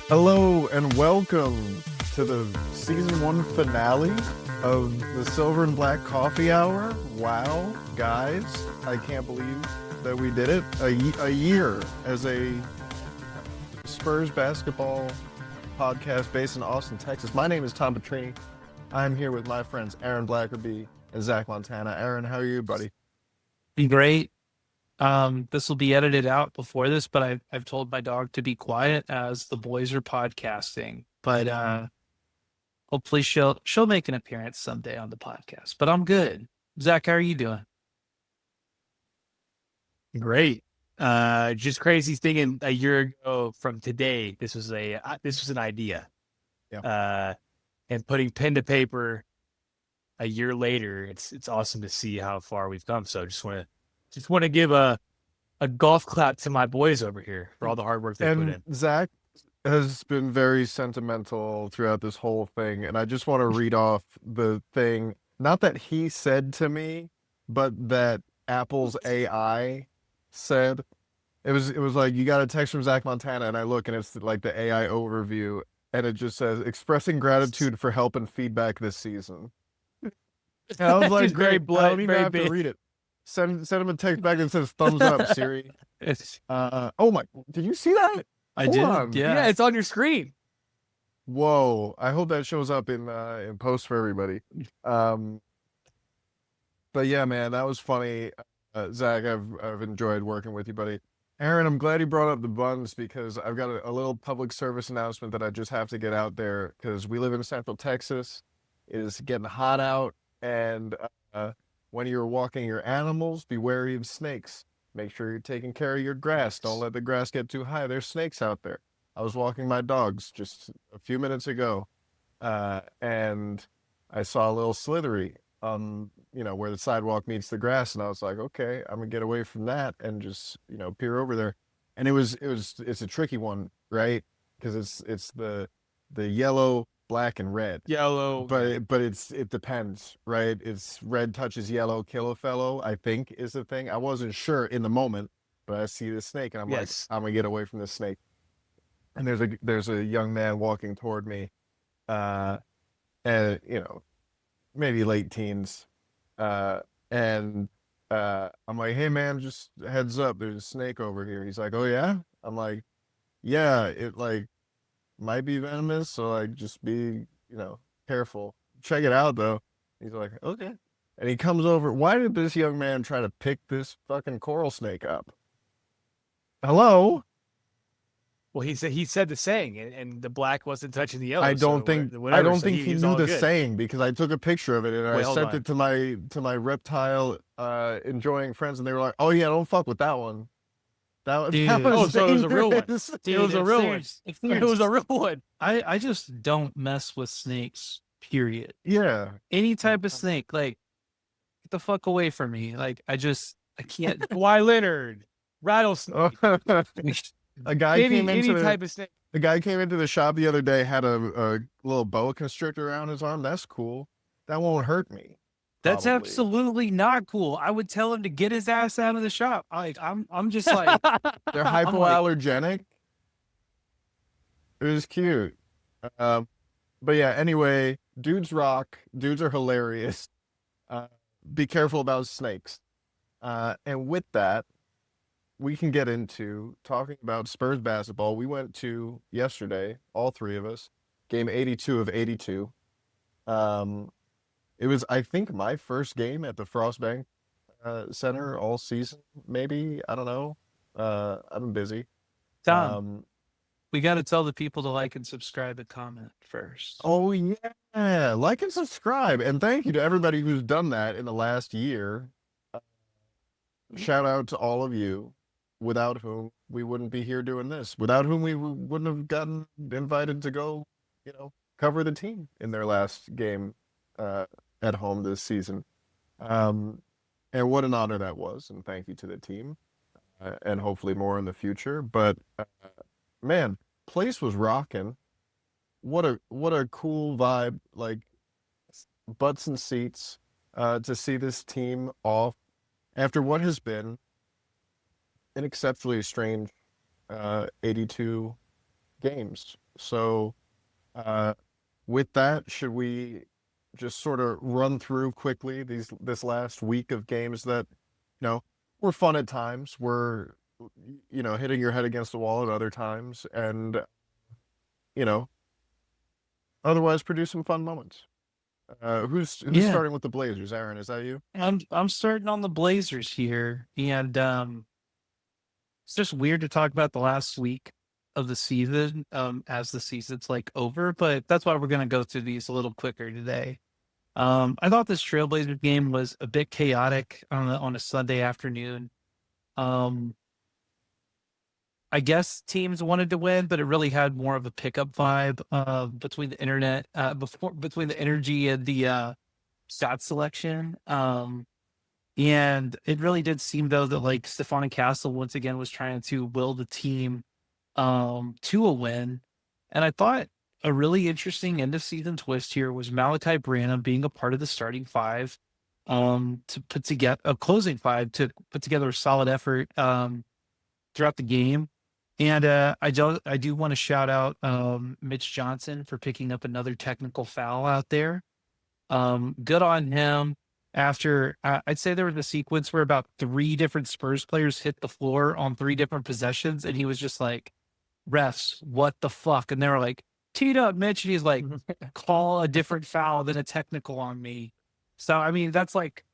Hello and welcome to the season 1 finale of the Silver and Black Coffee Hour. Wow, guys, I can't believe that we did it. A year as a Spurs basketball podcast based in Austin, Texas. My name is Tom Petrini. I'm here with my friends Aaron Blackerby and Zach Montana. Aaron, how are you, buddy? Be great. This will be edited out before this, but I've told my dog to be quiet as the boys are podcasting. But hopefully she'll make an appearance someday on the podcast. But I'm good. Zach, how are you doing? Great. Just crazy thinking a year ago from today, this was an idea. Yeah. And putting pen to paper a year later, it's awesome to see how far we've come. So just want to give a golf clap to my boys over here for all the hard work they put in. And Zach has been very sentimental throughout this whole thing, and I just want to read off the thing, not that he said to me, but that Apple's AI said. It was like, you got a text from Zach Montana, and I look, and it's like the AI overview, and it just says, expressing gratitude for help and feedback this season. And I was like, Just very great, I don't even very have to big. read it. Send him a text back that says, thumbs up, Siri. Oh my, did you see that? I Hold did. on. Yeah. Yeah, it's on your screen. Whoa, I hope that shows up in post for everybody. But yeah, man, that was funny. Zach, I've enjoyed working with you, buddy. Aaron, I'm glad you brought up the buns because I've got a little public service announcement that I just have to get out there because we live in Central Texas. It is getting hot out, and when you're walking your animals, be wary of snakes. Make sure you're taking care of your grass. Don't let the grass get too high. There's snakes out there. I was walking my dogs just a few minutes ago, and I saw a little slithery on, where the sidewalk meets the grass, and I was like, okay, I'm gonna get away from that and just, peer over there. And it's a tricky one, right? Because it's the yellow, black, and red. Yellow. But it depends, right? It's red touches yellow, kill a fellow, I think is the thing. I wasn't sure in the moment, but I see the snake and I'm like, Yes. I'm gonna get away from this snake. And there's a young man walking toward me, uh, and maybe late teens, and I'm like, hey man, just heads up, there's a snake over here. He's like, oh yeah? I'm like, yeah, it like might be venomous, so like just be, careful. Check it out though. He's like, okay. And he comes over. Why did this young man try to pick this fucking coral snake up? Hello? Well, he said the saying, and the black wasn't touching the yellow. I don't so think I whatever. don't So think he he's knew all the good. saying because I took a picture of it and Wait, I hold sent on. it to my reptile enjoying friends, and they were like, "Oh yeah, don't fuck with that one." That Dude. was Oh, so it was a real one. dangerous. It was a real one. If It was a real one. I just don't mess with snakes, period. Yeah. Any type of snake, like get the fuck away from me. Like I can't. Why Leonard? Rattlesnake. A guy Any came into type of snake. the guy came into the shop the other day, had a little boa constrictor around his arm. That's cool. That won't hurt me. That's Probably. absolutely not cool. I would tell him to get his ass out of the shop. I'm just like, They're I'm like, hypoallergenic. It was cute. But yeah, anyway, dudes rock. Dudes are hilarious. Be careful about snakes. And with that, we can get into talking about Spurs basketball. We went to yesterday, all three of us, game 82 of 82. It was, I think, my first game at the Frostbank Center all season, maybe. I don't know. I've been busy. Tom, Um, we got to tell the people to like and subscribe and comment first. oh, yeah. Like and subscribe. And thank you to everybody who's done that in the last year. Shout out to all of you, without whom we wouldn't be here doing this, without whom we wouldn't have gotten invited to go, cover the team in their last game at home this season. And what an honor that was. And thank you to the team, and hopefully more in the future. But man, place was rocking. What a cool vibe, like butts and seats, to see this team off after what has been an exceptionally strange 82 games So, with that, should we just sort of run through quickly this last week of games that, were fun at times, were, hitting your head against the wall at other times, and, you know, otherwise produce some fun moments. Who's Yeah, starting with the Blazers? Aaron, is that you? I'm starting on the Blazers here, and it's just weird to talk about the last week of the season as the season's like over, but that's why we're gonna go through these a little quicker today. I thought this Trailblazers game was a bit chaotic on a Sunday afternoon. Um, I guess teams wanted to win, but it really had more of a pickup vibe between the internet between the energy and the shot selection. And it really did seem though that like Stephon Castle once again was trying to will the team to a win. And I thought a really interesting end of season twist here was Malachi Branham being a part of the starting five to put together a closing five to put together a solid effort throughout the game. And I do want to shout out Mitch Johnson for picking up another technical foul out there. Good on him. After I'd say there was a sequence where about three different Spurs players hit the floor on three different possessions, and he was just like, "Refs, what the fuck?" And they were like, "Teed up, Mitch," and he's like, "Call a different foul than a technical on me." So I mean, that's like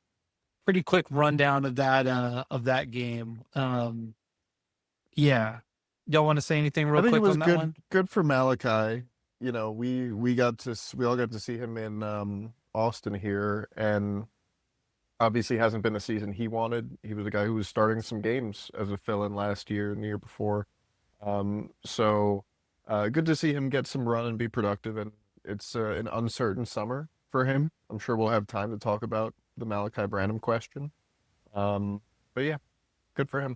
pretty quick rundown of that game. Yeah, y'all want to say anything I real think it quick was on that one? good for Malachi. We all got to see him in Austin here, and obviously hasn't been the season he wanted. He was a guy who was starting some games as a fill-in last year and the year before. Good to see him get some run and be productive. And it's an uncertain summer for him. I'm sure we'll have time to talk about the Malachi Branham question. But yeah, good for him.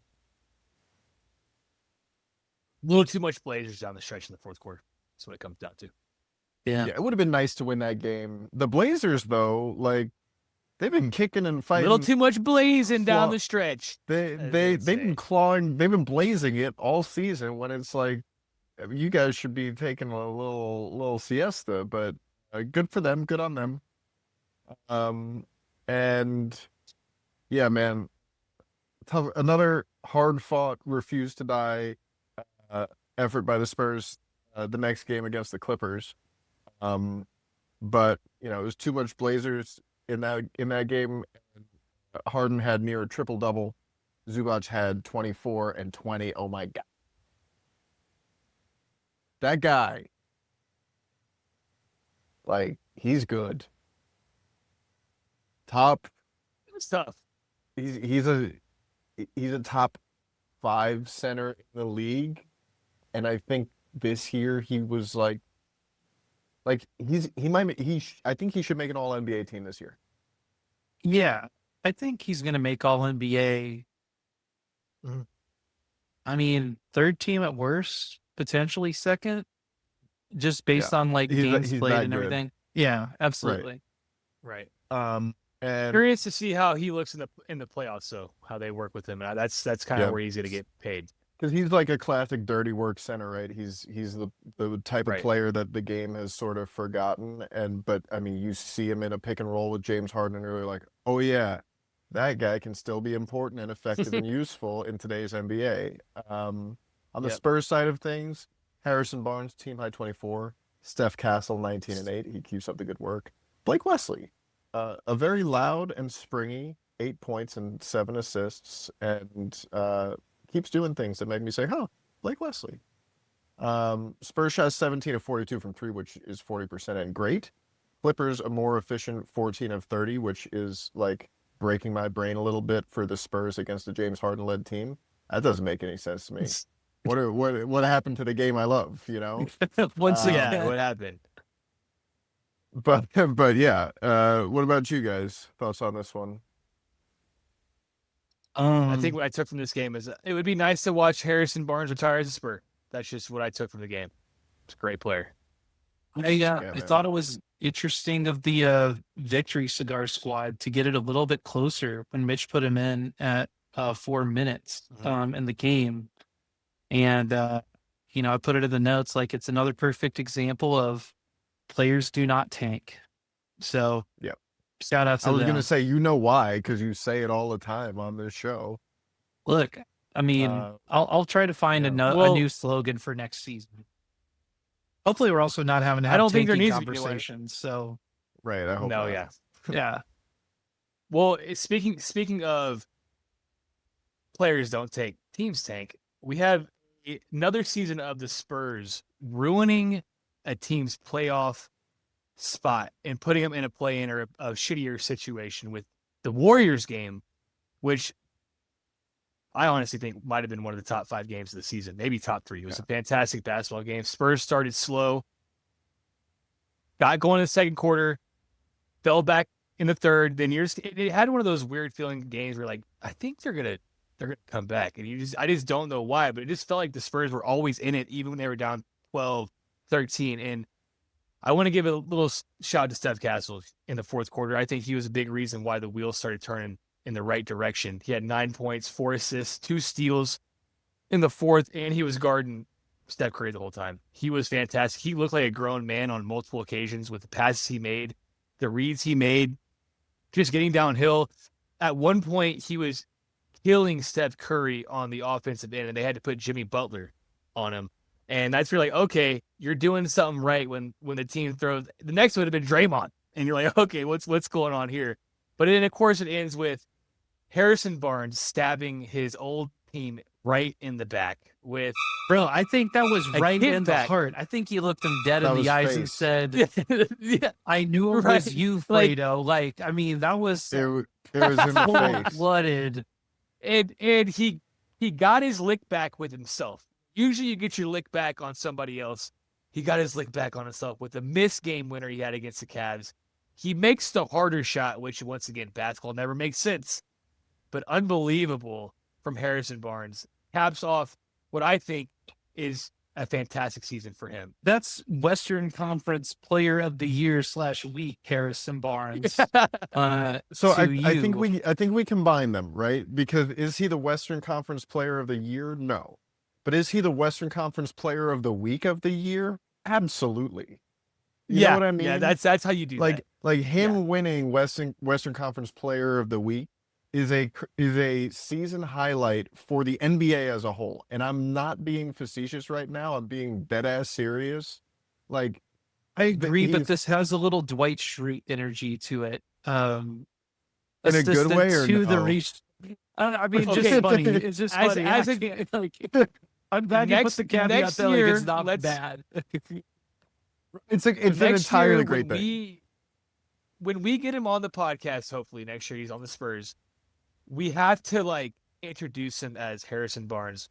A little too much Blazers down the stretch in the fourth quarter. That's what it comes down to. Yeah. Yeah, it would have been nice to win that game. The Blazers, though, like they've been kicking and A fighting. little too much blazing down Claw- the stretch. they've been clawing, they've been blazing it all season. When it's like you guys should be taking a little siesta, but good for them, good on them. And yeah, man, another hard fought, refuse to die uh, effort by the Spurs the next game against the Clippers. But it was too much Blazers in that game. Harden had near a triple double. Zubac had 24 and 20. Oh my God. That guy, like, he's good. Top, It's tough. he's a top 5 center in the league. And I think this year he was I think he should make an all NBA team this year. Yeah, I think he's going to make All NBA. Mhm. I mean, third team at worst, potentially second, just based Yeah. on like games He's played that and good. everything. Yeah, absolutely. Right. And Curious to see how he looks in the playoffs, so how they work with him. And that's kind of Yeah. where he's going to get paid. because he's like a classic dirty work center, right? He's the type of Right. player that the game has sort of forgotten. But I mean, you see him in a pick and roll with James Harden, and you're like, oh yeah, that guy can still be important and effective and useful in today's NBA. On the Yep. Spurs side of things, Harrison Barnes, team high 24. Steph Castle, 19 and 8. He keeps up the good work. Blake Wesley, a very loud and springy 8 points and 7 assists, and keeps doing things that make me say, "Huh, Blake Wesley." Spurs shot 17 of 42 from 3, which is 40% and great. Clippers a more efficient 14 of 30, which is like breaking my brain a little bit for the Spurs against a James Harden led team. That doesn't make any sense to me. What happened to the game I love, Once Yeah, again, what happened? But yeah, what about you guys? Thoughts on this one? I think what I took from this game is it would be nice to watch Harrison Barnes retire as a Spur. That's just what I took from the game. It's a great player. I man. thought it was interesting of the Victory Cigar squad to get it a little bit closer when Mitch put him in at 4 minutes in the game. And I put it in the notes like it's another perfect example of players do not tank. So Yep. shout out to I was them. gonna say, you know why? Because you say it all the time on this show. Look, I mean, I'll try to find yeah. a new slogan for next season. Hopefully, we're also not having to I have don't think there tanking needs to be one. conversations. So Right. I hope No, not. yeah. yeah, Well, speaking of players don't tank, teams tank. We have another season of the Spurs ruining a team's playoff spot and putting them in a play-in or a shittier situation with the Warriors game, which I honestly think might have been one of the top 5 games of the season, maybe top 3. It was a fantastic basketball game. Spurs started slow, got going in the second quarter, fell back in the third. Then it had one of those weird feeling games where like I think they're gonna come back, and I just don't know why, but it just felt like the Spurs were always in it, even when they were down 12, 13. And I want to give a little shout out to Steph Castle in the fourth quarter. I think he was a big reason why the wheels started turning in the right direction. He had 9 points, 4 assists, 2 steals in the fourth, and he was guarding Steph Curry the whole time. He was fantastic. He looked like a grown man on multiple occasions with the passes he made, the reads he made, just getting downhill. At one point, he was killing Steph Curry on the offensive end, and they had to put Jimmy Butler on him. And that's really like, okay, you're doing something right when the team throws. The next would have been Draymond, and you're like, okay, what's going on here? But then, of course, it ends with Harrison Barnes stabbing his old team right in the back with. bro, I think that was right in the kickback. heart. I think he looked him dead That in the was eyes and face. said, Yeah, "I knew it Right. was you, Fredo." Like, I mean, that was It was in the face. blooded. and he got his lick back with himself. Usually you get your lick back on somebody else. He got his lick back on himself with the missed game winner he had against the Cavs. He makes the harder shot, which once again, basketball never makes sense. But unbelievable from Harrison Barnes. Caps off what I think is a fantastic season for him. That's Western Conference Player of the Year /week, Harrison Barnes. So I you. think we combine them, right? Because is he the Western Conference Player of the Year? No. But is he the Western Conference Player of the Week of the Year? Absolutely. You know what I mean? Yeah, that's how you do that. Like him winning Western Conference Player of the Week is a season highlight for the NBA as a whole. And I'm not being facetious right now. I'm being dead ass serious. Like, I agree, but he's- this has a little Dwight Schrute energy to it. In a good assistant way or to the no? reach. I mean, it's Okay. just funny. It's just As- funny. as I a- can't, like, I'm glad you put Next- the caveat next there. Like, year, it's not let's- bad. it's an Next entirely year, great thing. When we get him on the podcast, hopefully next year he's on the Spurs, we have to like introduce him as Harrison Barnes,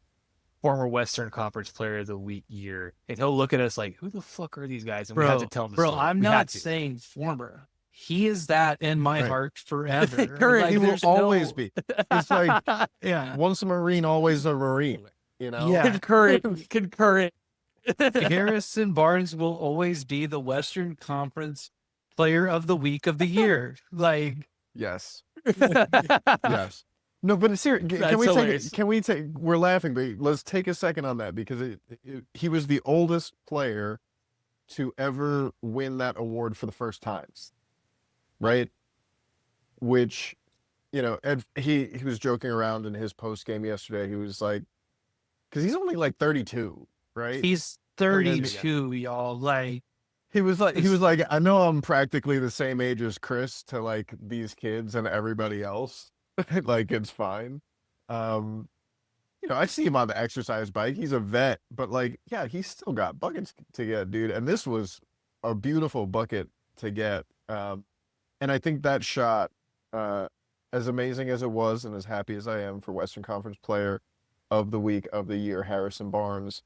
former Western Conference Player of the Week year, and he'll look at us like, "Who the fuck are these guys?" And we have to tell him. The story. I'm We have not to. saying former. He is that in my Right. heart forever. Current, Like, He will there's always no- be. It's like Yeah. once a Marine, always a Marine. You know? Yeah. concurrent. Harrison Barnes will always be the Western Conference Player of the Week of the Year. Like, Yes. Yes. No, but seriously, That's hilarious. we're laughing, but let's take a second on that because he was the oldest player to ever win that award for the first time. Right? Which, Ed, he was joking around in his post game yesterday. He was like, because he's only like 32, right? he's 32, y'all. Like, He was like, I know I'm practically the same age as Chris to like these kids and everybody else. Like it's fine. I see him on the exercise bike. He's a vet, but like, yeah, he's still got buckets to get, dude. And this was a beautiful bucket to get. And I think that shot, as amazing as it was and as happy as I am for Western Conference Player of the Week of the Year, Harrison Barnes,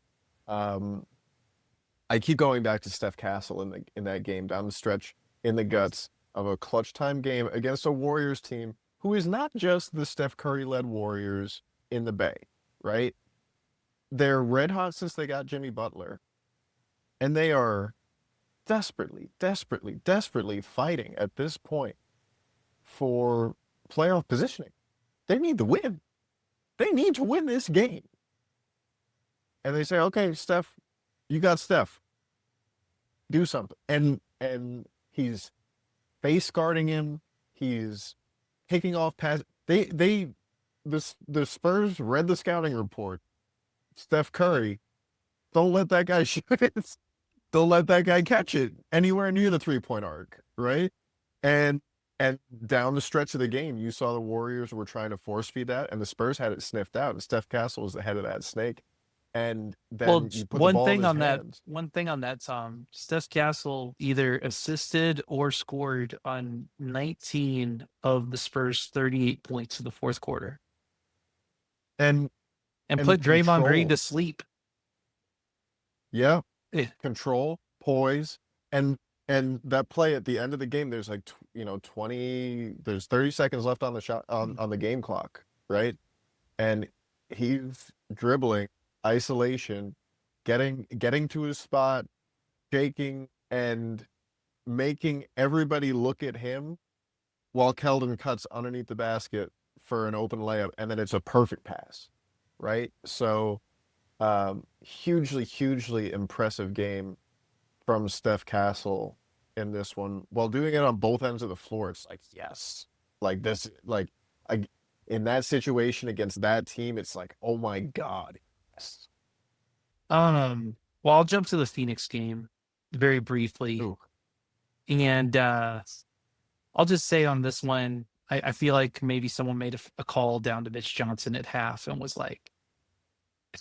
I keep going back to Steph Castle in that game down the stretch in the guts of a clutch time game against a Warriors team who is not just the Steph Curry-led Warriors in the Bay, right? They're red hot since they got Jimmy Butler, and they are desperately, desperately, desperately fighting at this point for playoff positioning. They need to win. They need to win this game. and they say, okay, Steph, you got Steph, do something. And he's face guarding him. He's taking off pass. The Spurs read the scouting report. Steph Curry, don't let that guy shoot it. Don't let that guy catch it anywhere near the 3-point arc, right? And and down the stretch of the game, you saw the Warriors were trying to force feed that, and the Spurs had it sniffed out. And Steph Castle was the head of that snake. And Well, then you put the ball in his hands. one thing on that, Tom, Steph Castle either assisted or scored on 19 of the Spurs' 38 points in the fourth quarter, And and And put Draymond Green control. to sleep. yeah, Eh, control, poise, and that play at the end of the game. There's like 20. There's 30 seconds left on the shot on the game clock, right? And he's dribbling, isolation, getting to his spot, shaking, and making everybody look at him while Keldon cuts underneath the basket for an open layup, and then it's a perfect pass, right? So, hugely impressive game from Steph Castle in this one, while doing it on both ends of the floor. It's like, yes, like this, like I, in that situation against that team, it's like, oh my God, yes. Well, I'll jump to the Phoenix game very briefly, Ooh. and I'll just say on this one, I feel like maybe someone made a call down to Mitch Johnson at half and was like,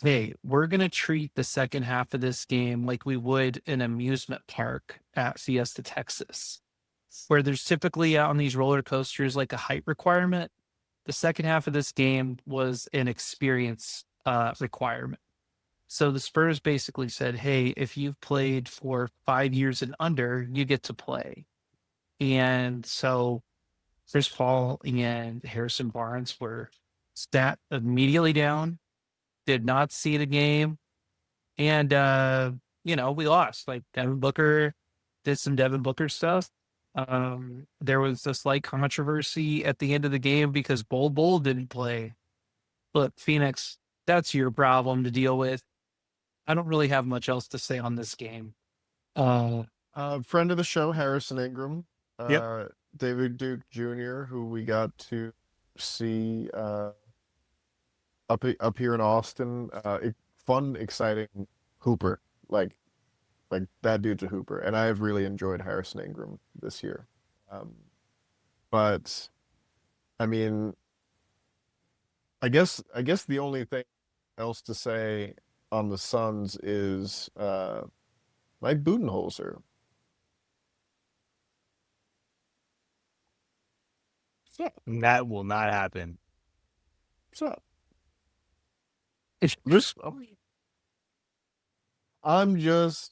hey, we're going to treat the second half of this game like we would an amusement park at Fiesta, Texas, where there's typically on these roller coasters like a height requirement. The second half of this game was an experience requirement. So the Spurs basically said, hey, if you've played for 5 years and under, you get to play. And so Chris Paul and Harrison Barnes were sat immediately down, did not see the game. And, we lost. Like Devin Booker did some Devin Booker stuff. There was a slight controversy at the end of the game because Bol didn't play. Look, Phoenix, that's your problem to deal with. I don't really have much else to say on this game. Friend of the show, Harrison Ingram. Yep. David Duke Jr., who we got to see up here in Austin. Fun, exciting hooper. Like that dude's a hooper, and I have really enjoyed Harrison Ingram this year. But I mean, I guess the only thing else to say on the Suns is Mike Budenholzer. That will not happen. What's up? It's Just, I'm just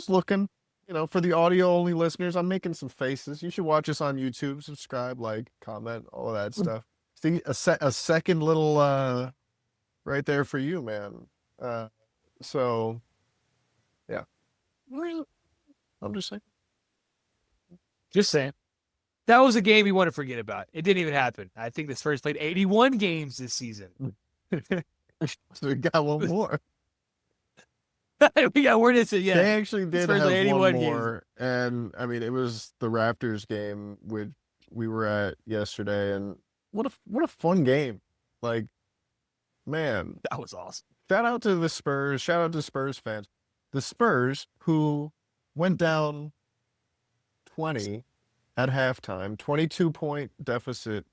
looking, for the audio only listeners. I'm making some faces. You should watch us on YouTube, subscribe, like, comment, all of that stuff. See a second little right there for you, man. So yeah. I'm just saying. Just saying. That was a game you want to forget about. It didn't even happen. I think the Spurs played 81 games this season. So we got one more. We got word is it, yeah. They actually did Spurs have played one 81 games. more, and I mean it was the Raptors game, which we were at yesterday, and what a fun game! Like, man, That was awesome. shout out to the Spurs. Shout out to Spurs fans. The Spurs, who went down 20 at halftime, 22-point deficit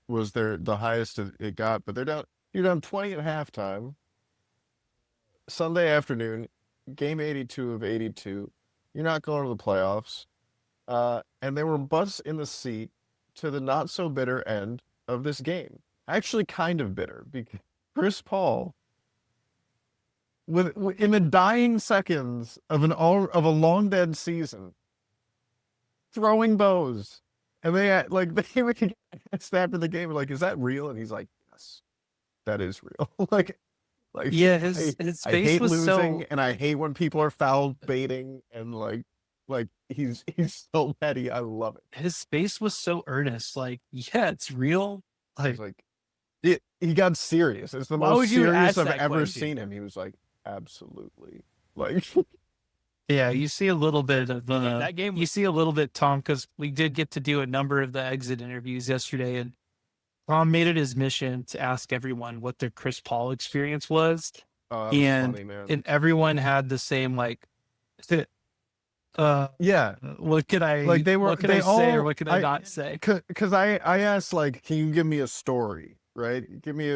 was the highest it got, but you're down 20 at halftime. Sunday afternoon, game 82 of 82. You're not going to the playoffs. And there were butts in the seat to the not so bitter end of this game. Actually kind of bitter because Chris Paul, in the dying seconds of a long dead season, throwing bows, and they were asked after the game, like, is that real? And he's like, yes, that is real. like yeah, his I face hate was losing, so and I hate when people are foul baiting, and like he's so petty. I love it. his face was so earnest. Like, yeah, it's real. He's Like, He got serious. It's the Why most would you serious ask I've that ever question? seen him. He was like, absolutely. Like, Yeah, you see a little bit of That game you was see a little bit, Tom, because we did get to do a number of the exit interviews yesterday, and Tom made it his mission to ask everyone what their Chris Paul experience was, oh, that was and funny, man. everyone had the same like, Yeah. what could Like what could I they say or all, what could I not say? cause I asked like, can you give me a story, right? Give me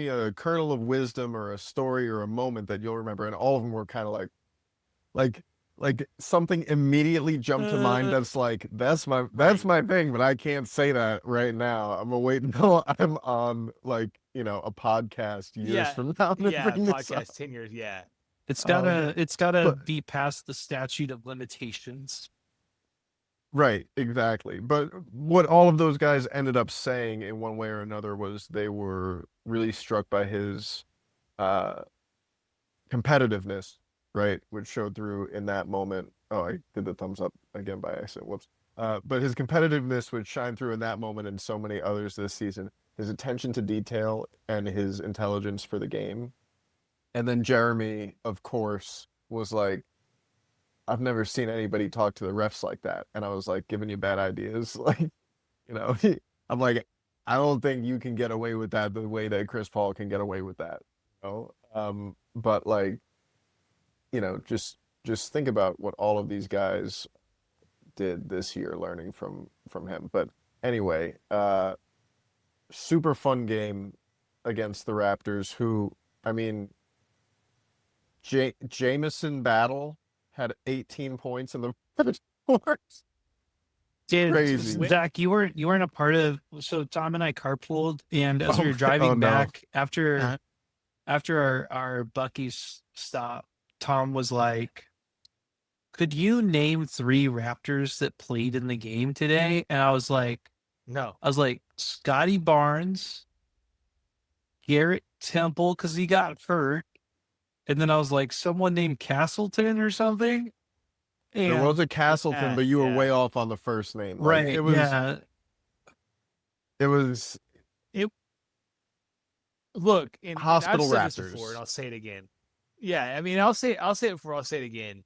a kernel of wisdom or a story or a moment that you'll remember. And all of them were kind of like, like something immediately jumped to mind. That's like, that's my thing, but I can't say that right now. I'm gonna wait until I'm on like, a podcast years from now to bring this up. podcast 10 years. Yeah. It's Um, gotta but be past the statute of limitations. Right, exactly. But what all of those guys ended up saying in one way or another was they were really struck by his uh competitiveness, right? Which showed through in that moment. Oh, I did the thumbs up again by accident. Whoops. But his competitiveness would shine through in that moment and so many others this season. His attention to detail and his intelligence for the game. And then Jeremy, of course, was like, I've never seen anybody talk to the refs like that. And I was like, giving you bad ideas. Like, you know, I'm like, I don't think you can get away with that the way that Chris Paul can get away with that. You know? But like, just think about what all of these guys did this year learning from him. But anyway, super fun game against the Raptors, who, I mean, Jameson Battle had 18 points in the first quarter. Dude, Crazy. Zach, you weren't a part of. So Tom and I carpooled, and as we were Oh driving no. back after Uh-huh. our Bucky's stop, Tom was like, "Could you name 3 Raptors that played in the game today?" And No. I was like, Scotty Barnes, Garrett Temple, because he got hurt, and then I was like, someone named Castleton or something. There was And a Castleton, but you were way off on the first name. Like right, yeah, it was It look, and I've Hospital said this before, and Raptors. I'll say it again. Yeah, I mean, I'll say it before, I'll say it again.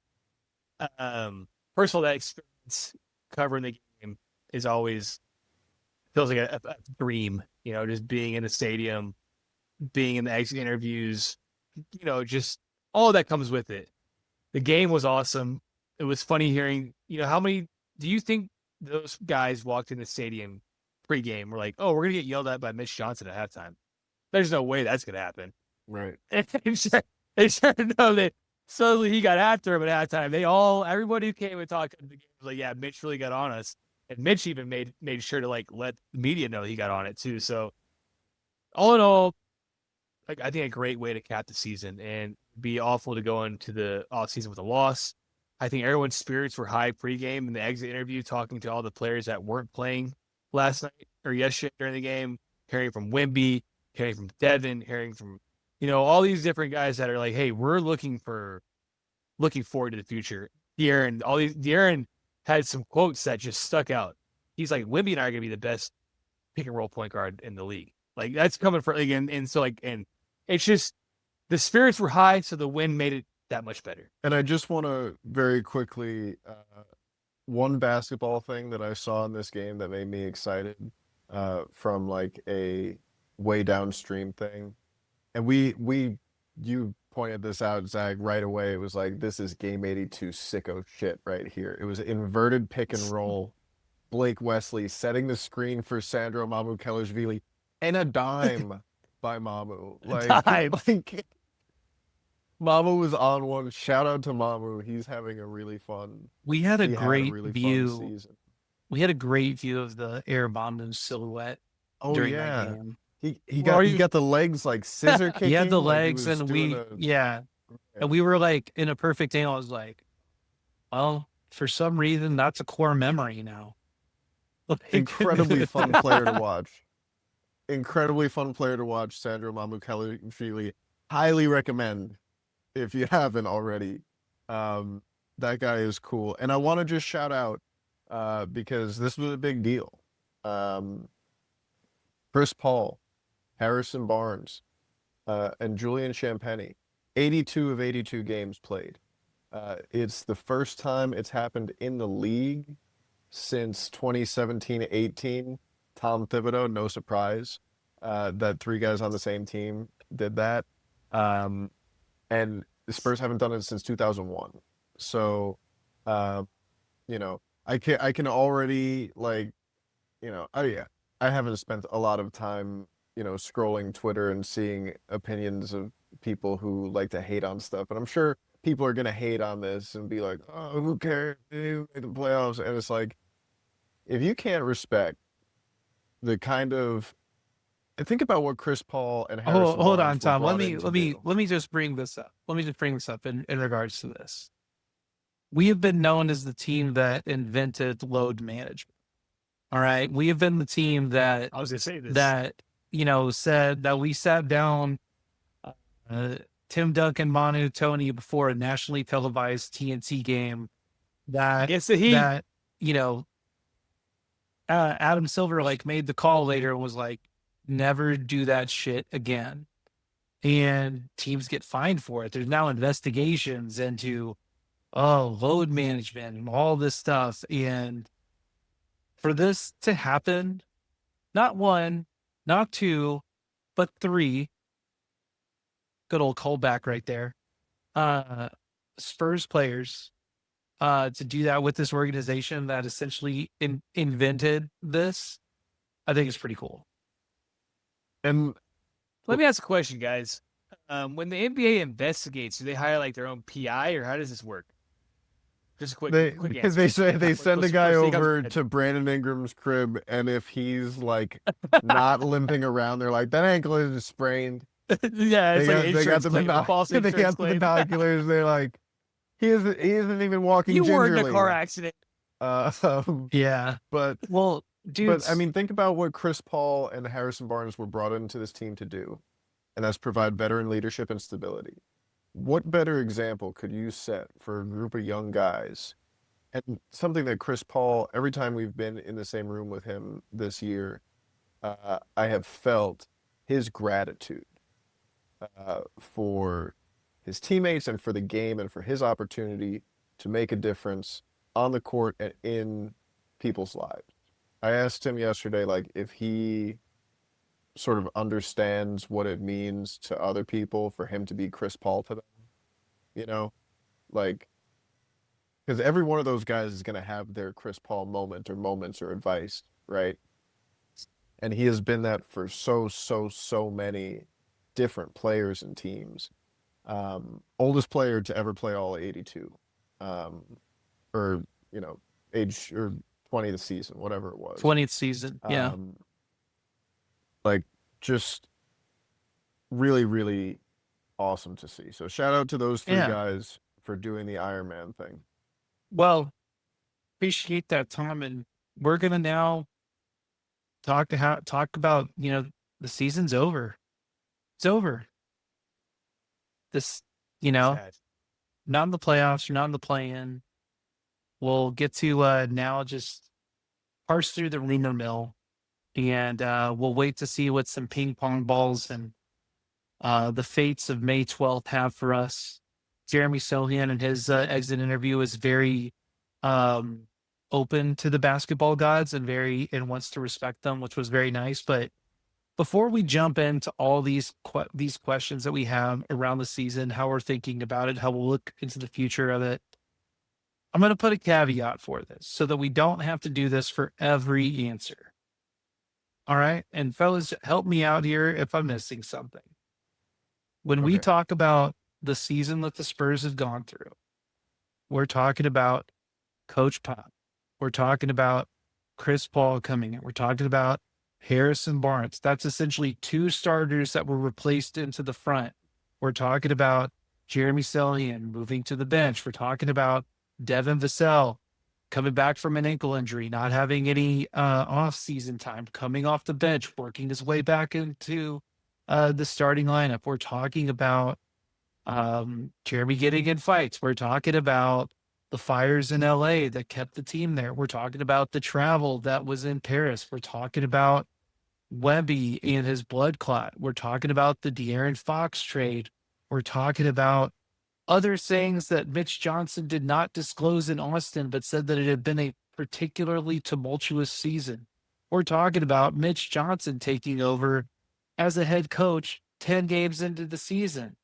First of all, that experience covering the game is always feels like a dream. You know, just being in the stadium, being in the exit interviews, just all that comes with it. The game was awesome. It was funny hearing, how many do you think those guys walked in the stadium pregame were like, oh, we're going to get yelled at by Mitch Johnson at halftime? There's no way that's going to happen. Right. They sure know that suddenly he got after him at halftime. Everybody who came and talked to the game was like, yeah, Mitch really got on us. And Mitch even made sure to like let the media know he got on it too. So all in all, I think a great way to cap the season, and be awful to go into the offseason with a loss. I think everyone's spirits were high pregame in the exit interview, talking to all the players that weren't playing last night or yesterday during the game, hearing from Wemby, hearing from Devin, hearing from, all these different guys that are like, hey, we're looking forward to the future. De'Aaron had some quotes that just stuck out. He's like, Wemby and I are going to be the best pick and roll point guard in the league. Like, that's coming from, again, and it's just, the spirits were high, so the win made it that much better. And I just want to very quickly, one basketball thing that I saw in this game that made me excited, from like a way downstream thing. And you pointed this out, Zach, right away. It was like, this is game 82 sicko shit right here. It was inverted pick and roll. Blake Wesley setting the screen for Sandro Mamukelashvili and a dime by Mamu. Like Mamu was on one. Shout out to Mamu. He's having a really fun. we had a He had a great really fun view. season. We had a great view of the Air Bombing silhouette Oh during that yeah, game. he Well, got the legs like scissor kicking. He had the like he legs, was and doing and we were like in a perfect angle. I was like, well, for some reason, that's a core memory now. incredibly fun player to watch. Incredibly fun player to watch. Sandro Mamukelashvili. Highly recommend if you haven't already. That guy is cool, and I want to just shout out because this was a big deal. Chris Paul Harrison Barnes, and Julian Champagny. 82 of 82 games played. It's the first time it's happened in the league since 2017-18. Tom Thibodeau, no surprise, that three guys on the same team did that. And the Spurs haven't done it since 2001. So, you know, I can already like, oh yeah, I haven't spent a lot of time, scrolling Twitter and seeing opinions of people who like to hate on stuff. And I'm sure people are gonna hate on this and be like, oh, who cares? They made the playoffs. And it's like, if you can't respect the kind of think about what Chris Paul and Harrison Hold Barnes on, were Tom. brought in to do. Let me just bring this up. Let me just bring this up in regards to this. We have been known as the team that invented load management. All right. We have been the team that I was gonna say this. that said that we sat down Tim Duncan, Manu, Tony before a nationally televised TNT game that Against the Heat. that Adam Silver like made the call later and was like, never do that shit again. And teams get fined for it. There's now investigations into load management and all this stuff. And for this to happen, not one, not two, but three. Good old callback right there. Spurs players to do that with this organization that essentially invented this, I think is pretty cool. And Let me ask a question, guys. When the NBA investigates, do they hire like their own PI, or how does this work? Just a quick answer. they say they send a guy Let's take over up- to Brandon Ingram's crib, and if he's like not limping around, they're like, that ankle is sprained. Yeah, it's They got the false they got insurance the claim. binoculars. They're like, he isn't even walking. You were in a gingerly. car accident. Yeah. But Well, dude, I mean, think about what Chris Paul and Harrison Barnes were brought into this team to do, and that's provide veteran leadership and stability. What better example could you set for a group of young guys? And something that Chris Paul, every time we've been in the same room with him this year, I have felt his gratitude for his teammates and for the game and for his opportunity to make a difference on the court and in people's lives. I asked him yesterday, like, if he sort of understands what it means to other people for him to be Chris Paul to them, like, because every one of those guys is going to have their Chris Paul moment or moments or advice, right? And he has been that for so many different players and teams. Oldest player to ever play all 82, or age or 20th season, whatever it was. 20th season. Yeah. Like, just really, really awesome to see. So shout out to those three guys for doing the Iron Man thing. Well, appreciate that, Tom. And we're gonna now talk about the season's over. It's over. This Sad. not in the playoffs, you're not in the play-in. We'll get to now just parse through the rumor mill, and we'll wait to see what some ping pong balls and the fates of May 12th have for us. Jeremy Sohan in his exit interview is very open to the basketball gods and wants to respect them, which was very nice. But before we jump into all these questions that we have around the season, how we're thinking about it, how we'll look into the future of it, I'm going to put a caveat for this so that we don't have to do this for every answer. All right? And fellas, help me out here if I'm missing something. When we talk about the season that the Spurs have gone through, we're talking about Coach Pop. We're talking about Chris Paul coming in. We're talking about Harrison Barnes. That's essentially two starters that were replaced into the front. We're talking about Jeremy Sohan moving to the bench. We're talking about Devin Vassell coming back from an ankle injury, not having any off-season time, coming off the bench, working his way back into the starting lineup. We're talking about Jeremy getting in fights. We're talking about the fires in LA that kept the team there. We're talking about the travel that was in Paris. We're talking about Wemby and his blood clot. We're talking about the De'Aaron Fox trade. We're talking about other things that Mitch Johnson did not disclose in Austin, but said that it had been a particularly tumultuous season. We're talking about Mitch Johnson taking over as a head coach 10 games into the season.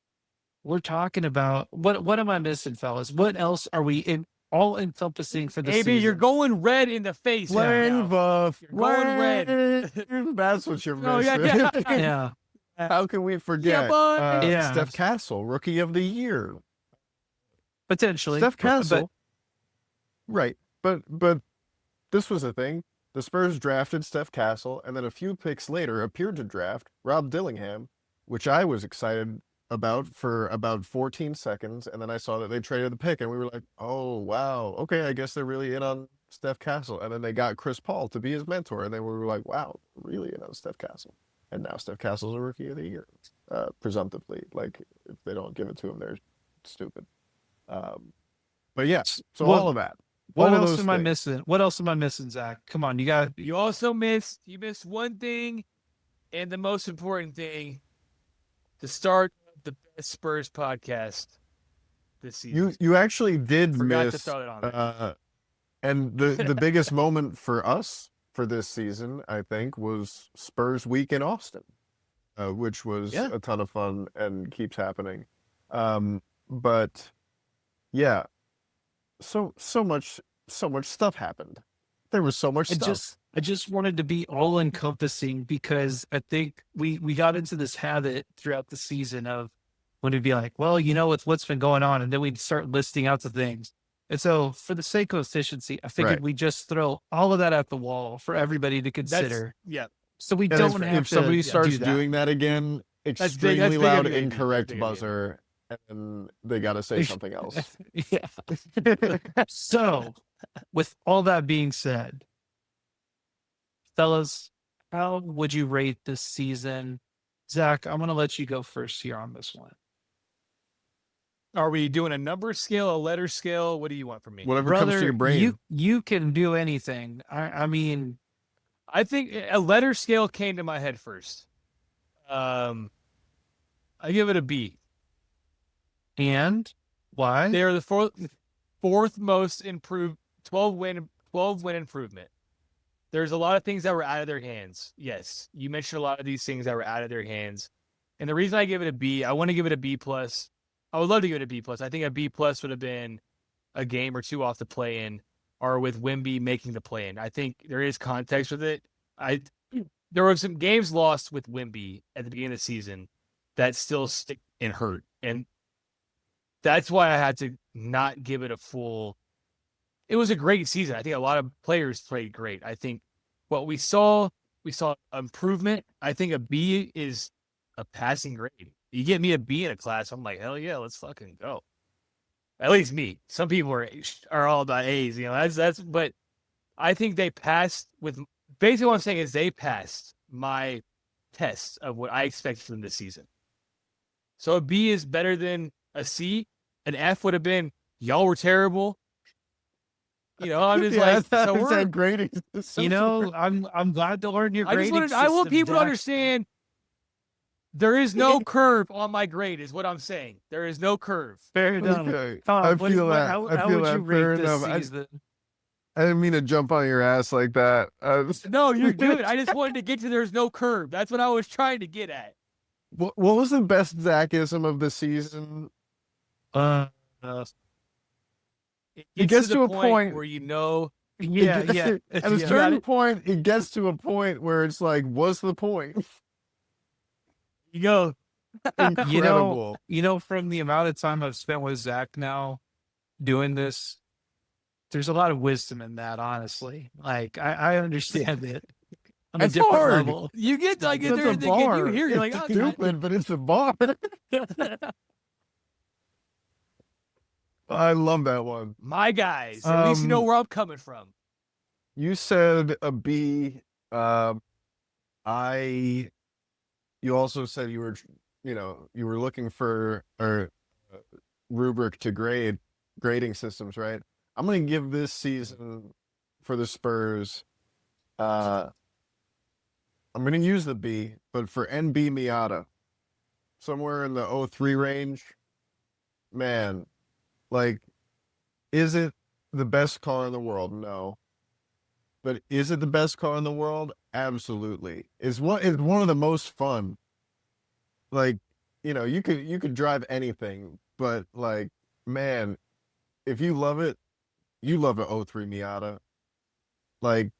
We're talking about what am I missing, fellas? What else are we in all encompassing for the AB, season? you're going red in the face. right now. You're going red. That's what you're Oh, yeah, missing. Yeah. How can we forget? but- Yeah. Steph Castle, Rookie of the Year. Potentially. Steph but- Castle. Right. But this was a thing. The Spurs drafted Steph Castle, and then a few picks later appeared to draft Rob Dillingham, which I was excited about for about 14 seconds, and then I saw that they traded the pick, and we were like, oh, wow, okay, I guess they're really in on Steph Castle. And then they got Chris Paul to be his mentor, and then we were like, wow, really in on Steph Castle. And now Steph Castle's a Rookie of the Year, presumptively. Like, if they don't give it to him, they're stupid. But yes, so What- all of that. What All of else those am I things. missing? What else am I missing, Zach? Come on, you missed one thing, and the most important thing, the start of the best Spurs podcast this season. You actually did Forgot to miss, throw it on there. and the biggest moment for us for this season, I think, was Spurs Week in Austin, which was Yeah. a ton of fun and keeps happening. But yeah, so much stuff happened. There was so much stuff. I just wanted to be all encompassing because I think we got into this habit throughout the season of when we'd be like, well, you know, with what's been going on, and then we'd start listing out the things. And so for the sake of efficiency, I figured Right. we just throw all of that at the wall for everybody to consider. Yeah. So we And don't have if somebody to starts do that. doing that again, big- extremely that's big loud, of an incorrect big of an buzzer, and they got to say something else. Yeah. So, with all that being said, fellas, how would you rate this season? Zach, I'm going to let you go first here on this one. Are we doing a number scale, a letter scale? What do you want from me? Whatever comes to Brother, your brain. you can do anything. I mean, I think a letter scale came to my head first. I give it a B. and why? They are the fourth most improved 12 win improvement. There's a lot of things that were out of their hands. Yes, you mentioned a lot of these things that were out of their hands. And the reason I give it a B, I want to give it a B plus. I would love to give it a B plus. I think a B plus would have been a game or two off the play in, or with Wemby making the play in. I think there is context with it. There were some games lost with Wemby at the beginning of the season that still stick and hurt. And that's why I had to not give it a full. It was a great season. I think a lot of players played great. I think what we saw improvement. I think a B is a passing grade. You get me a B in a class, I'm like, hell yeah, let's fucking go. At least me. Some people are all about A's, you know. That's. But I think they passed with. Basically, what I'm saying is they passed my test of what I expected from this season. So a B is better than a C. An F would have been y'all were terrible. You know, I'm just like, so we're. grading. You know, I'm glad to learn your I grading just I want system, people to Zach. understand. There is no curve on my grade, is what I'm saying. There is no curve. Fair enough. Okay. Tom, I what- feel what- that. How, I how feel would that. you Fair rate this enough. season? I didn't mean to jump on your ass like that. No, you're good. I just wanted to get to there's no curve. That's what I was trying to get at. What was the best Zachism of the season? Uh, It gets the to a point- where you know yeah, yeah. At a yeah. certain point, it gets to a point where it's like, what's the point? you go. Incredible. You know, from the amount of time I've spent with Zach now doing this, there's a lot of wisdom in that, honestly. Like, I understand it on a It's different hard. level. You get like It's there a and you bar. hear you're It's like, oh, stupid, but it's a bar. I love that one. my guys. At least you know Um, where I'm coming from. You said a B. You also said you were looking for a rubric to grading systems, right? I'm gonna give this season for the Spurs, I'm going to use the B, but for NB Miata, somewhere in the 03 range, man, like, is it the best car in the world? No. But is it the best car in the world? Absolutely. It's one of the most fun. Like, you could drive anything, but like, man, if you love it, you love an '03 Miata. Like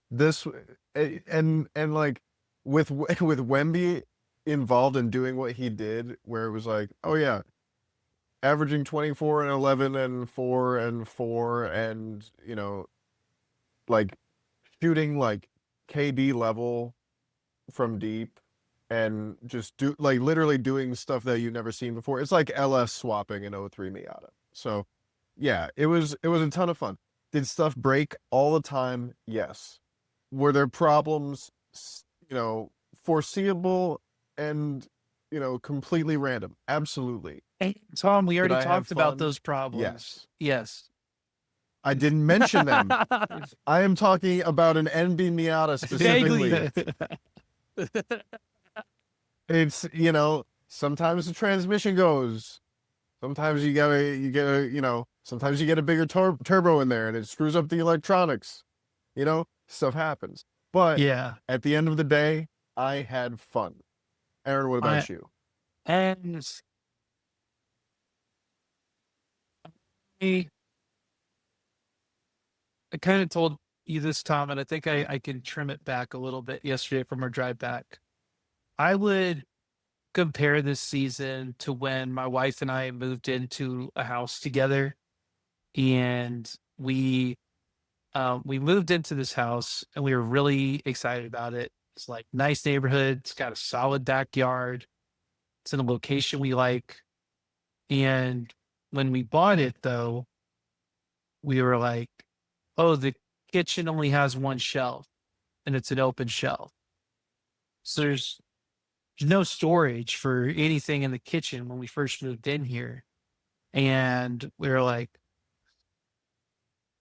this, and like with Wemby involved in doing what he did, where it was like, oh yeah, averaging 24 and 11 and 4 and 4, and like shooting like KD level from deep, and just do like literally doing stuff that you've never seen before. It's like LS swapping an '03 Miata. So yeah, it was a ton of fun. Did stuff break all the time? Yes. Were there problems, foreseeable and completely random? Absolutely. Hey, Tom, we Did already I have talked about fun? those problems. Yes. Yes. I didn't mention them. I am talking about an NB Miata specifically. It's, sometimes the transmission goes. Sometimes sometimes you get a bigger turbo in there and it screws up the electronics. Stuff happens. But Yeah. at the end of the day, I had fun. Aaron, what about you? And I kind of told you this, Tom, and I think I can trim it back a little bit yesterday from our drive back. I would compare this season to when my wife and I moved into a house together, and we moved into this house and we were really excited about it. It's like nice neighborhood. It's got a solid backyard. It's in a location we like. And when we bought it, though, we were like, oh, the kitchen only has one shelf and it's an open shelf. So there's no storage for anything in the kitchen when we first moved in here. And we were like,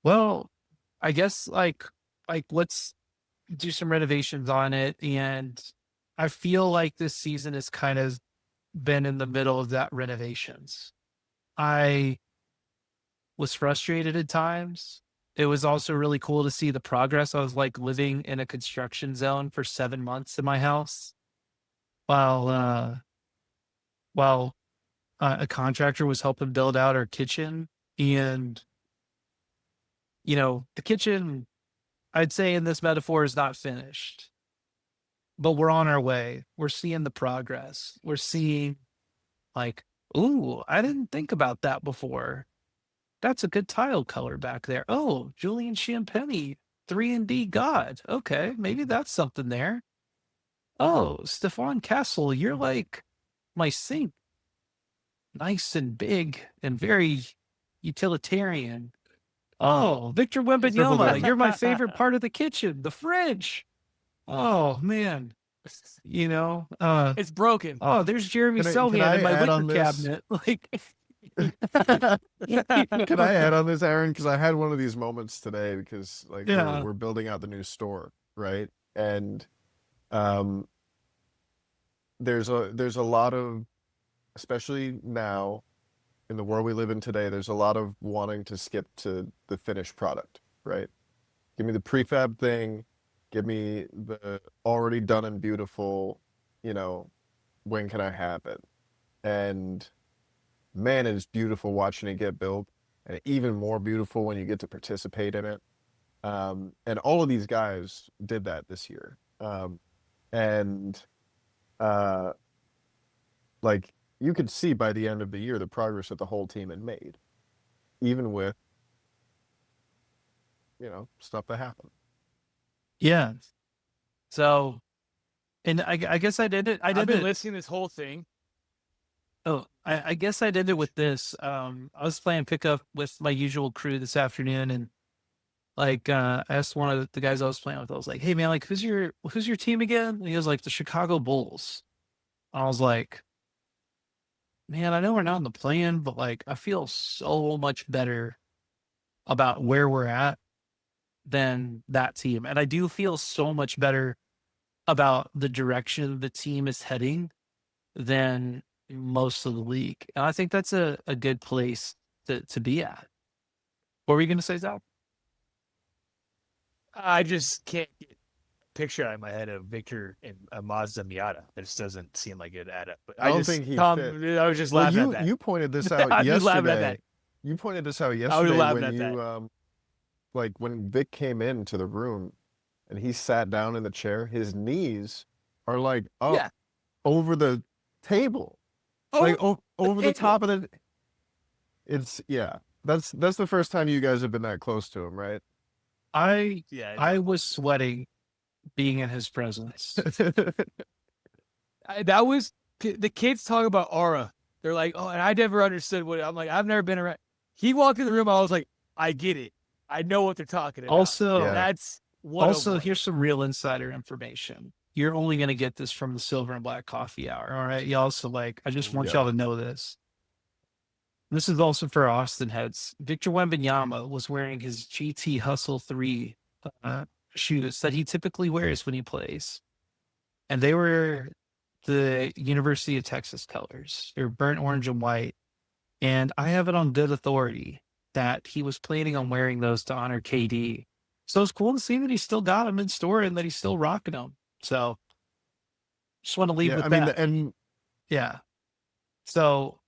well, I guess like let's do some renovations on it. And I feel like this season has kind of been in the middle of that renovations. I was frustrated at times. It was also really cool to see the progress. I was like living in a construction zone for 7 months in my house while a contractor was helping build out our kitchen. And, the kitchen, I'd say in this metaphor, is not finished, but we're on our way. We're seeing the progress. We're seeing like, ooh, I didn't think about that before. That's a good tile color back there. Oh, Julian Champagny, 3&D God. Okay, maybe that's something there. Oh, Stefan Castle, you're like my sink. Nice and big and very utilitarian. Oh, Victor Wembanyama, you're my favorite part of the kitchen, the fridge. Oh man, It's broken. oh, there's Jeremy Can Selhan I in my add on liquor this? cabinet. Like, Can I add on this, Aaron? Because I had one of these moments today because like Yeah. we're building out the new store, right? And um there's a lot of, especially now in the world we live in today, there's a lot of wanting to skip to the finished product, right? Give me the prefab thing, give me the already done and beautiful, when can I have it? And man, it is beautiful watching it get built, and even more beautiful when you get to participate in it. And all of these guys did that this year. And like you could see by the end of the year the progress that the whole team had made, even with stuff that happened. yeah. So, and I guess I did it. I I've did been it. listening to this whole thing. Oh, I guess I did it with this. I was playing pickup with my usual crew this afternoon, and like I asked one of the guys I was playing with. I was like, "Hey man, like who's your team again?" And he was like, "The Chicago Bulls." I was like, "Man, I know we're not in the play-in, but like I feel so much better about where we're at than that team, and I do feel so much better about the direction the team is heading than most of the league. And I think that's a good place to be at. What were you going to say, Zach? I just can't get a picture out of my head of Victor and Mazda Miata. It just doesn't seem like it add up. But I don't think he Tom, fit. I was just Well, laughing at that. you pointed this out I'm just laughing at yesterday. that. You pointed this out I was yesterday laughing when at you that. like when Vic came into the room and he sat down in the chair, his knees are like up Yeah. over the table. Oh, Like over the table. top of the it's yeah. That's the first time you guys have been that close to him, right? yeah. I was sweating being in his presence. That was the kids talk about aura. They're like, oh, and I never understood what I'm like. I've never been around. He walked in the room. I was like, I get it. I know what they're talking about. Also, Yeah. That's one. Also, here's some real insider information. You're only going to get this from the Silver and Black Coffee Hour. All right, y'all. So, like, I just want Yeah. y'all to know this. This is also for Austin heads. Victor Wembanyama was wearing his GT Hustle 3 shoes that he typically wears when he plays. And they were the University of Texas colors. They're burnt orange and white. And I have it on good authority that he was planning on wearing those to honor KD. So it's cool to see that he still got them in store and that he's still rocking them. So just want to leave Yeah, with I mean, that. and Yeah. So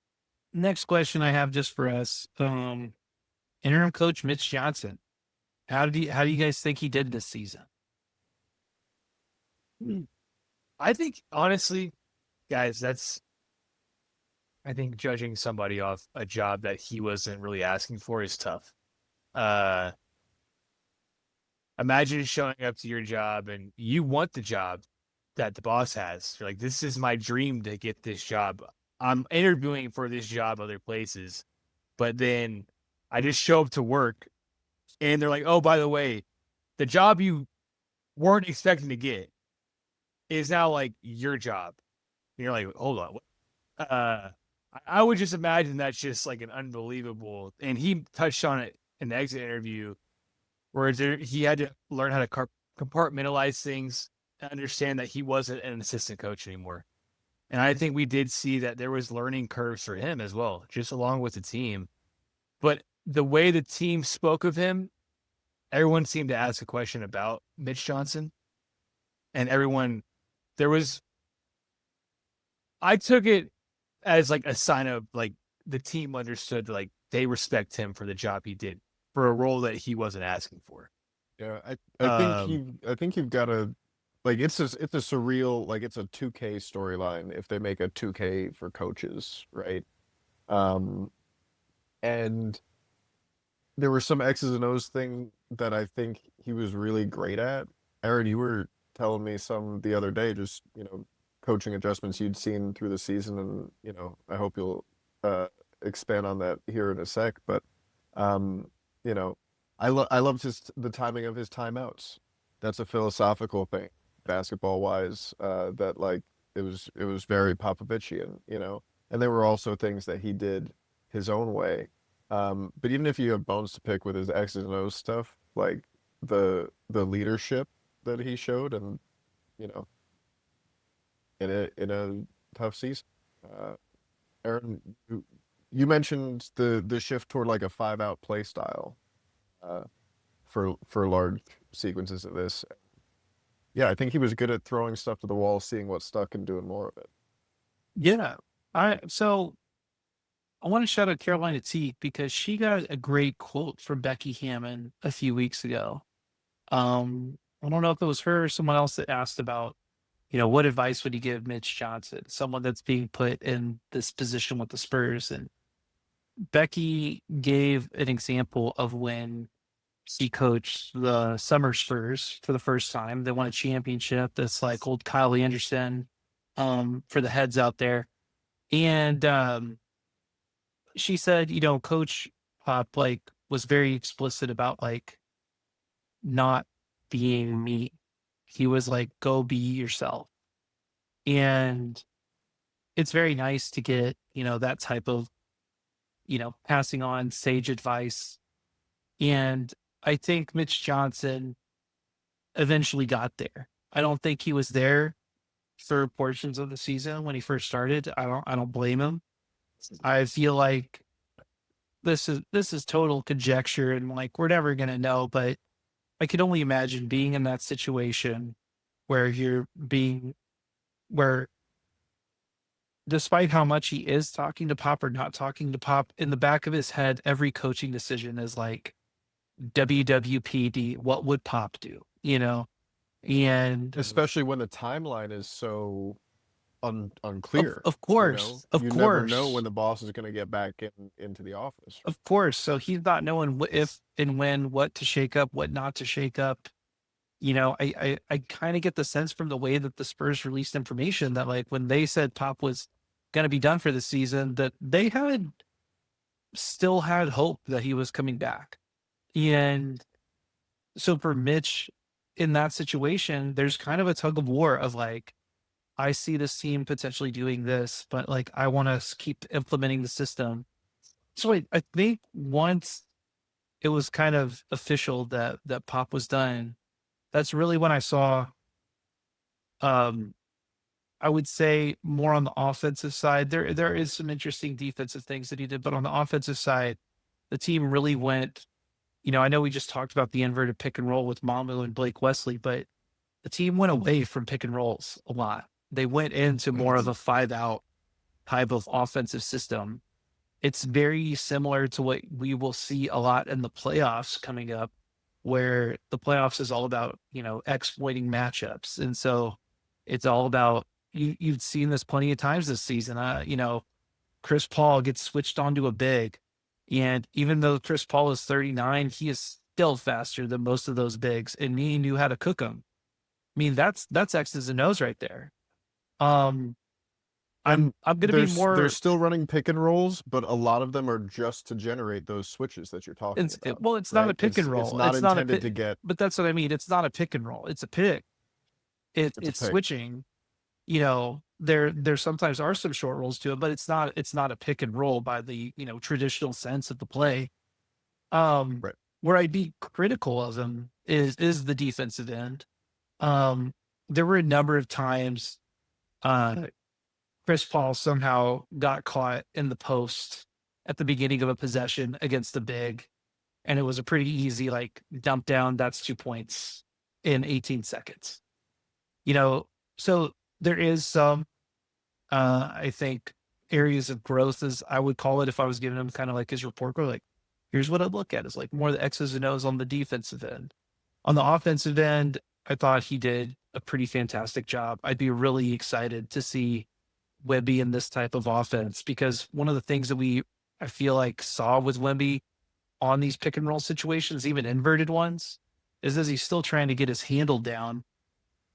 next question I have just for us. Interim coach Mitch Johnson. How do you guys think he did this season? I think honestly, guys, I think judging somebody off a job that he wasn't really asking for is tough. Imagine showing up to your job and you want the job that the boss has. You're like, this is my dream to get this job. I'm interviewing for this job other places, but then I just show up to work and they're like, oh, by the way, the job you weren't expecting to get is now like your job. And you're like, hold on. I would just imagine that's just like an unbelievable, and he touched on it in the exit interview where he had to learn how to compartmentalize things and understand that he wasn't an assistant coach anymore. And I think we did see that there was learning curves for him as well, just along with the team. But the way the team spoke of him, everyone seemed to ask a question about Mitch Johnson. And I took it as like a sign of like the team understood like they respect him for the job he did for a role that he wasn't asking for. yeah, I think you've got to like it's a surreal like it's a 2K storyline if they make a 2K for coaches, right? And there were some X's and O's thing that I think he was really great at. Aaron, you were telling me some the other day, just coaching adjustments you'd seen through the season, and I hope you'll expand on that here in a sec. But you know, I loved the timing of his timeouts. That's a philosophical thing, basketball wise. That like it was very Popovichian, and there were also things that he did his own way. But even if you have bones to pick with his X's and O's stuff, like the leadership that he showed, and you know, in a tough season. Aaron, you mentioned the shift toward like a 5-out play style for large sequences of this. Yeah, I think he was good at throwing stuff to the wall, seeing what stuck, and doing more of it. Yeah. So I want to shout out Carolina T because she got a great quote from Becky Hammond a few weeks ago. I don't know if it was her or someone else that asked about, what advice would you give Mitch Johnson, someone that's being put in this position with the Spurs? And Becky gave an example of when he coached the Summer Spurs for the first time. They won a championship. That's like old Kyle Anderson, for the heads out there. And she said, Coach Pop was very explicit about not being me. He was like, go be yourself. And it's very nice to get, that type of, passing on sage advice. And I think Mitch Johnson eventually got there. I don't think he was there for portions of the season when he first started. I don't blame him. I feel like this is total conjecture and like we're never gonna know, but I could only imagine being in that situation where where despite how much he is talking to Pop or not talking to Pop, in the back of his head, every coaching decision is like WWPD, what would Pop do? You know? And Especially when the timeline is so unclear. of You know, course, of you never know course, when the boss is going to get back into the office. of course. So he's not knowing if and when what to shake up, what not to shake up. You know, I kind of get the sense from the way that the Spurs released information that like when they said Pop was going to be done for the season, that they had still had hope that he was coming back. And so for Mitch in that situation, there's kind of a tug of war of like, I see this team potentially doing this, but like I want to keep implementing the system. So I think once it was kind of official that Pop was done, that's really when I saw um I would say more on the offensive side. There is some interesting defensive things that he did, but on the offensive side, the team really went, you know, I know we just talked about the inverted pick and roll with Mamu and Blake Wesley, but the team went away from pick and rolls a lot. They went into more of a 5-out type of offensive system. It's very similar to what we will see a lot in the playoffs coming up, where the playoffs is all about, you know, exploiting matchups. And so it's all about you've seen this plenty of times this season. You know, Chris Paul gets switched onto a big. And even though Chris Paul is 39, he is still faster than most of those bigs. And he knew how to cook them. I mean, that's X's and O's right there. Um, And I'm gonna be they're more still running pick and rolls, but a lot of them are just to generate those switches that you're talking about. well, it's not a Right? pick and It's roll. not It's not a intended pick, to get. but that's what I mean. It's not a pick and roll. It's a pick. It's a It's pick. switching. You know, there sometimes are some short rolls to it, but it's not a pick and roll by the, you know, traditional sense of the play. Um, Right. where I'd be critical of him is the defensive end. Um, there were a number of times uh Chris Paul somehow got caught in the post at the beginning of a possession against the big, and it was a pretty easy like dump down. That's 2 points in 18 seconds. You know, so there is some I think areas of growth, as I would call it, if I was giving him kind of like his report card, like here's what I'd look at is like more the X's and O's on the defensive end. On the offensive end, I thought he did a pretty fantastic job. I'd be really excited to see Wemby in this type of offense, because one of the things that I feel like saw with Wemby on these pick and roll situations, even inverted ones, is as he's still trying to get his handle down,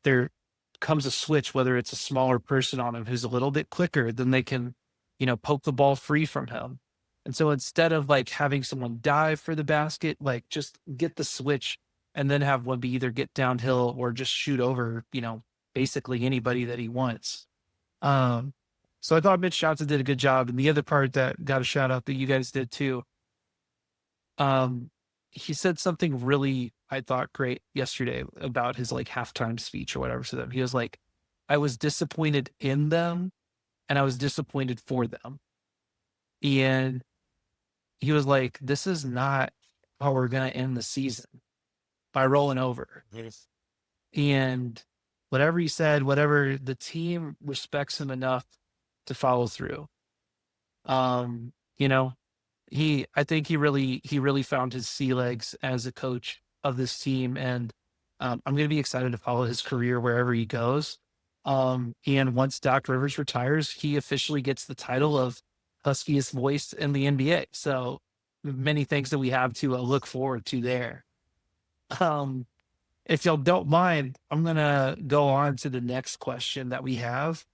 there comes a switch, whether it's a smaller person on him who's a little bit quicker, then they can, you know, poke the ball free from him. And so instead of like having someone dive for the basket, like just get the switch and then have Wemby either get downhill or just shoot over, you know, basically anybody that he wants. Um, so I thought Mitch Johnson did a good job. And the other part that got a shout out that you guys did too, he said something really, I thought, great yesterday about his like halftime speech or whatever to them. He was like, I was disappointed in them and I was disappointed for them. And he was like, this is not how we're going to end the season, by rolling over. Yes. And whatever he said, whatever, the team respects him enough to follow through. You know, I think he really found his sea legs as a coach of this team. And I'm going to be excited to follow his career wherever he goes. And once Doc Rivers retires, he officially gets the title of Huskiest voice in the NBA. So many things that we have to look forward to there. If y'all don't mind, I'm going to go on to the next question that we have.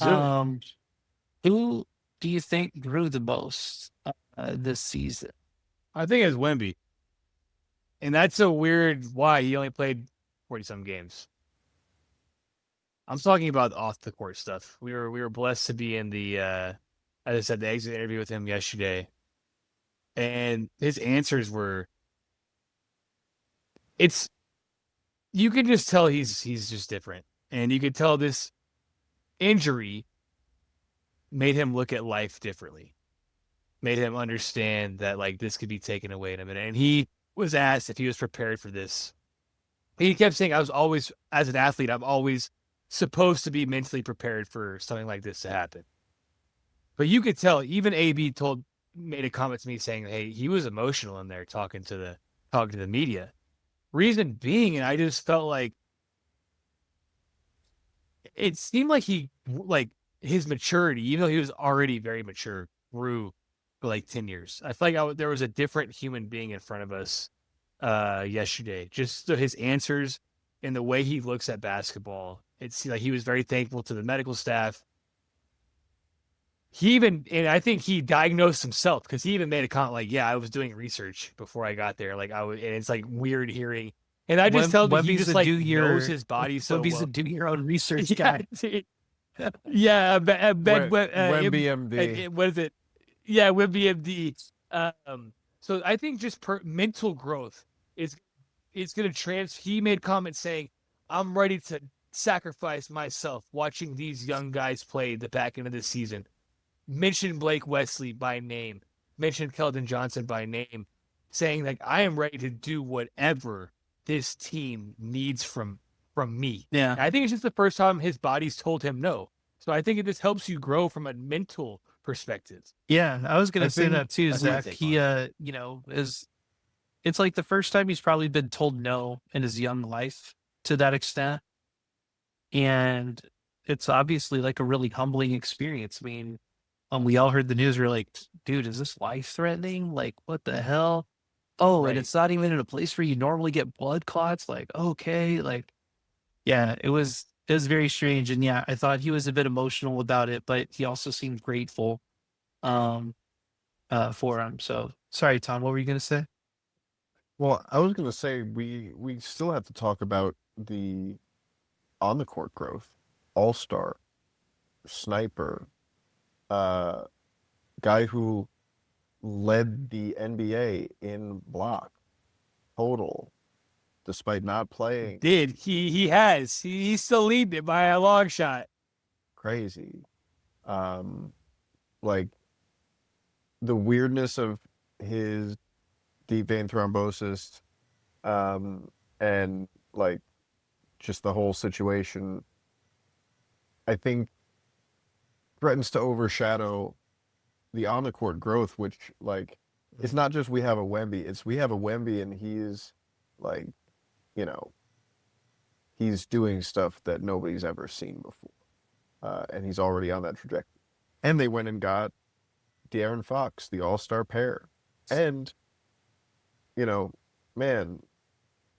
Who do you think grew the most this season? I think it's Wemby. And that's a weird why he only played 40-some games. I'm talking about off the court stuff. We were blessed to be in the as I said, the exit interview with him yesterday. And his answers were you can just tell he's just different. And you could tell this injury made him look at life differently. Made him understand that like this could be taken away in a minute. And he was asked if he was prepared for this. He kept saying, I was always, as an athlete, I'm always supposed to be mentally prepared for something like this to happen. But you could tell, even AB made a comment to me saying, hey, he was emotional in there talking to the media. Reason being, and I just felt like it seemed like his maturity, even though he was already very mature, grew for like 10 years. I feel like there was a different human being in front of us yesterday. Just his answers and the way he looks at basketball. It's like he was very thankful to the medical staff. And I think he diagnosed himself because he even made a comment like, yeah, I was doing research before I got there. Like and it's like weird hearing. And I just tell him he just like knows his body so well. Wemby's a do your own research guy. Yeah, Wembanyama. what is it? Yeah, Wembanyama. So I think just mental growth is going to He made comments saying, I'm ready to sacrifice myself watching these young guys play the back end of the season. Mentioned Blake Wesley by name, mentioned Keldon Johnson by name, saying like I am ready to do whatever this team needs from me. Yeah. And I think it's just the first time his body's told him no. So I think it just helps you grow from a mental perspective. Yeah, I was gonna say that too, that's my Zach. take He on it's like the first time he's probably been told no in his young life to that extent. And it's obviously like a really humbling experience. I mean, we all heard the news. We're like, dude, is this life threatening? Like, what the hell? Oh, Right. and it's not even in a place where you normally get blood clots. Like, okay, like, yeah, it was very strange. And yeah, I thought he was a bit emotional about it, but he also seemed grateful, for him. So sorry, Tom, what were you gonna say? Well, I was gonna say we still have to talk about the on the court growth, all-star, sniper, guy who led the NBA in block total, despite not playing. He's still leading it by a long shot. Crazy. Like the weirdness of his deep vein thrombosis, and like just the whole situation, I think threatens to overshadow the on the court growth, which like it's not just we have a Wemby, we have a Wemby and he's like, you know, he's doing stuff that nobody's ever seen before. And he's already on that trajectory. And they went and got De'Aaron Fox, the all-star pair. And, you know, man,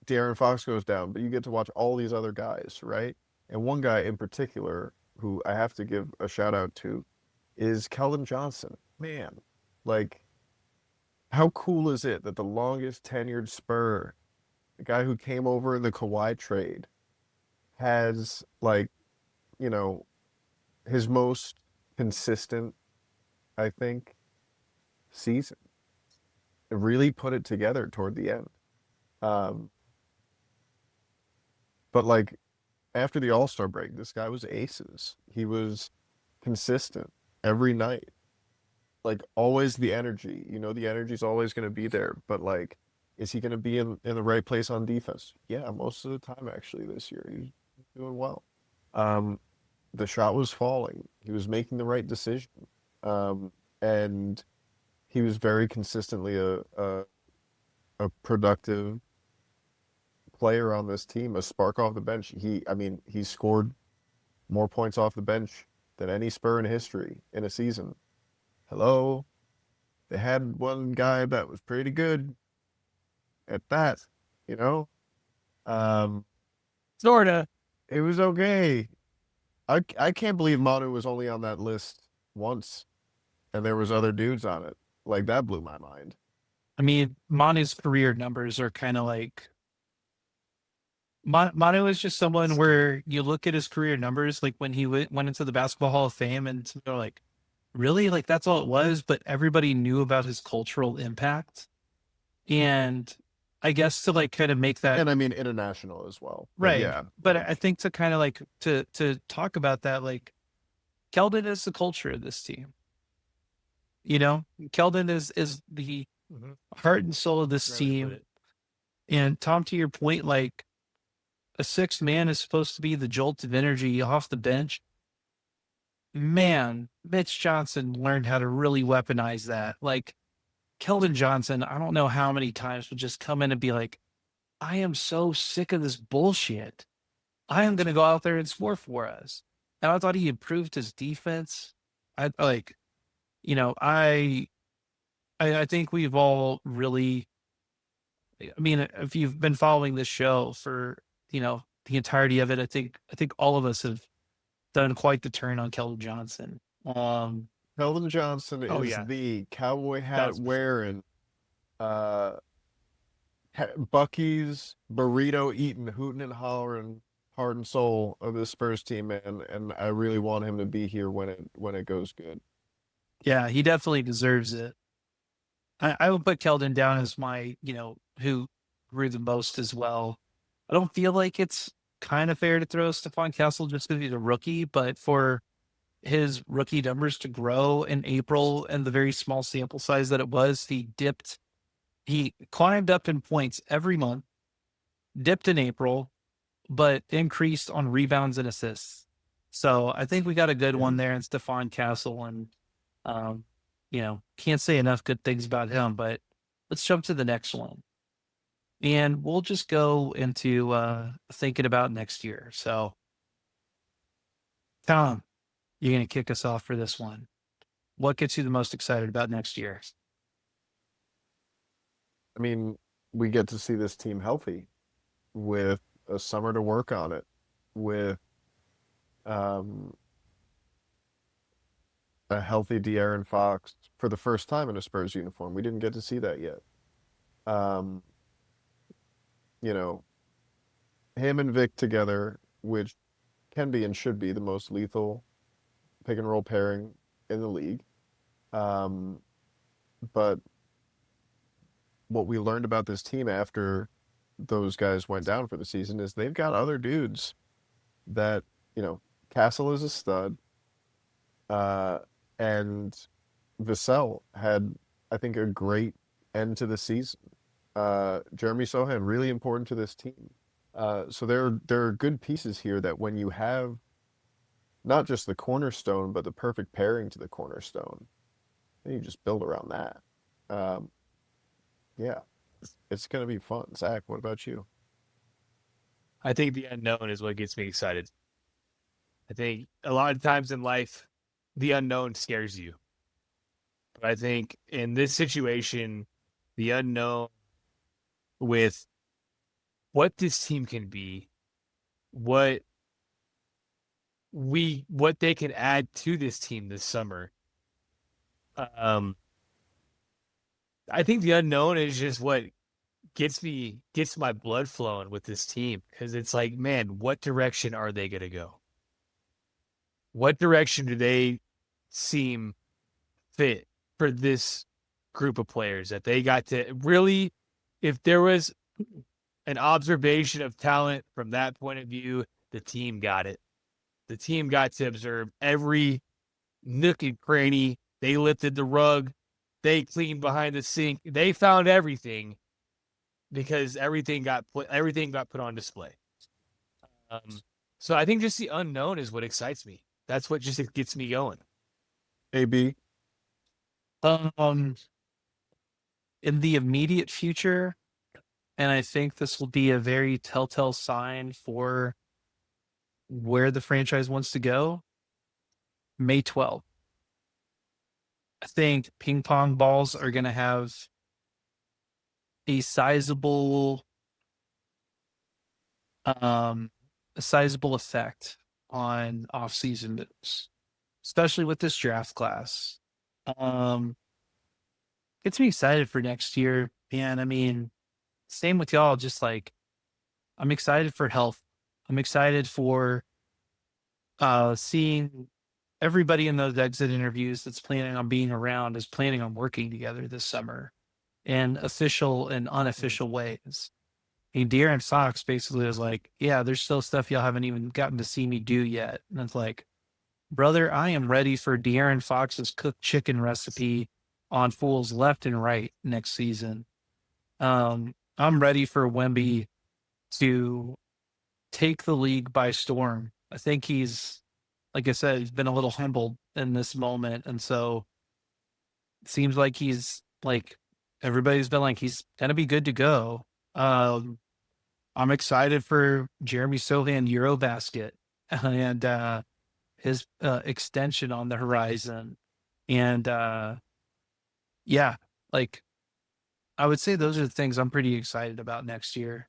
De'Aaron Fox goes down, but you get to watch all these other guys, right? And one guy in particular who I have to give a shout out to is Keldon Johnson. Man, like, how cool is it that the longest tenured Spur, the guy who came over in the Kawhi trade, has, like, you know, his most consistent, I think, season. It really put it together toward the end. But like after the All-Star break, this guy was aces. He was consistent every night. Like always the energy. You know, the energy's always going to be there. But like, is he going to be in the right place on defense? Yeah, most of the time actually this year. He's doing well. The shot was falling. He was making the right decision. And he was very consistently a productive player on this team, a spark off the bench. He scored more points off the bench than any Spur in history in a season. Hello. They had one guy that was pretty good at that, you know? Sorta. It was okay. I can't believe Manu was only on that list once and there was other dudes on it. Like that blew my mind. I mean, Manu's career numbers are kind of like Manu is just someone where you look at his career numbers, like when he went into the Basketball Hall of Fame, and they're like, really? Like that's all it was? But everybody knew about his cultural impact. And I guess to like kind of make that And I mean international as well. But right. yeah. But like, I think to kind of like to talk about that, like Keldon is the culture of this team. You know, Keldon is the heart and soul of this Right way to put team. it. And Tom, to your point, like a sixth man is supposed to be the jolt of energy off the bench. Man, Mitch Johnson learned how to really weaponize that. Like Keldon Johnson, I don't know how many times would just come in and be like, I am so sick of this bullshit. I am going to go out there and score for us. And I thought he improved his defense. I like, you know, I think we've all really, I mean, if you've been following this show for, you know, the entirety of it, I think all of us have done quite the turn on Keldon Johnson. Keldon Johnson Oh, is yeah. the cowboy hat 1000%. wearing, uh, Bucky's burrito eating, hooting and hollering, heart and soul of this Spurs team, man. And I really want him to be here when it goes good. Yeah, he definitely deserves it. I would put Keldon down as my, you know, who grew the most as well. I don't feel like it's kind of fair to throw Stephon Castle just because he's a rookie, but for his rookie numbers to grow in April and the very small sample size that it was, he climbed up in points every month, dipped in April, but increased on rebounds and assists. So I think we got a good one there in Stephon Castle, and um, you know, can't say enough good things about him. But let's jump to the next one, and we'll just go into thinking about next year. So, Tom, you're gonna kick us off for this one. What gets you the most excited about next year? I mean, we get to see this team healthy with a summer to work on it, with um, a healthy De'Aaron Fox for the first time in a Spurs uniform. We didn't get to see that yet. Um, you know, him and Vic together, which can be and should be the most lethal pick and roll pairing in the league. Um, but what we learned about this team after those guys went down for the season is they've got other dudes that, Castle is a stud. Uh, and Vassell had, I think, a great end to the season. Jeremy Sohan, really important to this team. So there are good pieces here that when you have not just the cornerstone, but the perfect pairing to the cornerstone, then you just build around that. Um, yeah, it's going to be fun. Zach, what about you? I think the unknown is what gets me excited. I think a lot of times in life, the unknown scares you. But I think in this situation, the unknown with what this team can be, what they can add to this team this summer. I think the unknown is just what gets my blood flowing with this team, because it's like, man, what direction are they going to go? What direction do they seem fit for this group of players that they got to really, if there was an observation of talent from that point of view, the team got it. The team got to observe every nook and cranny. They lifted the rug. They cleaned behind the sink. They found everything because everything got put on display. So I think just the unknown is what excites me. That's what just gets me going. AB? Um, in the immediate future, and I think this will be a very telltale sign for where the franchise wants to go. May 12th. I think ping pong balls are going to have a um, sizable effect on off-season moves, especially with this draft class. Gets me excited for next year. And I mean, same with y'all. Just like, I'm excited for health. I'm excited for seeing everybody in those exit interviews that's planning on being around is planning on working together this summer. in official and unofficial ways. And De'Aaron Fox basically was like, yeah, there's still stuff y'all haven't even gotten to see me do yet. And it's like, brother, I am ready for De'Aaron Fox's cooked chicken recipe on Fools left and right next season. I'm ready for Wemby to take the league by storm. I think he's, like I said, he's been a little humbled in this moment. And so it seems like he's like, everybody's been like, he's going to be good to go. I'm excited for Jeremy Sochan Eurobasket and his extension on the horizon. And yeah, like I would say those are the things I'm pretty excited about next year.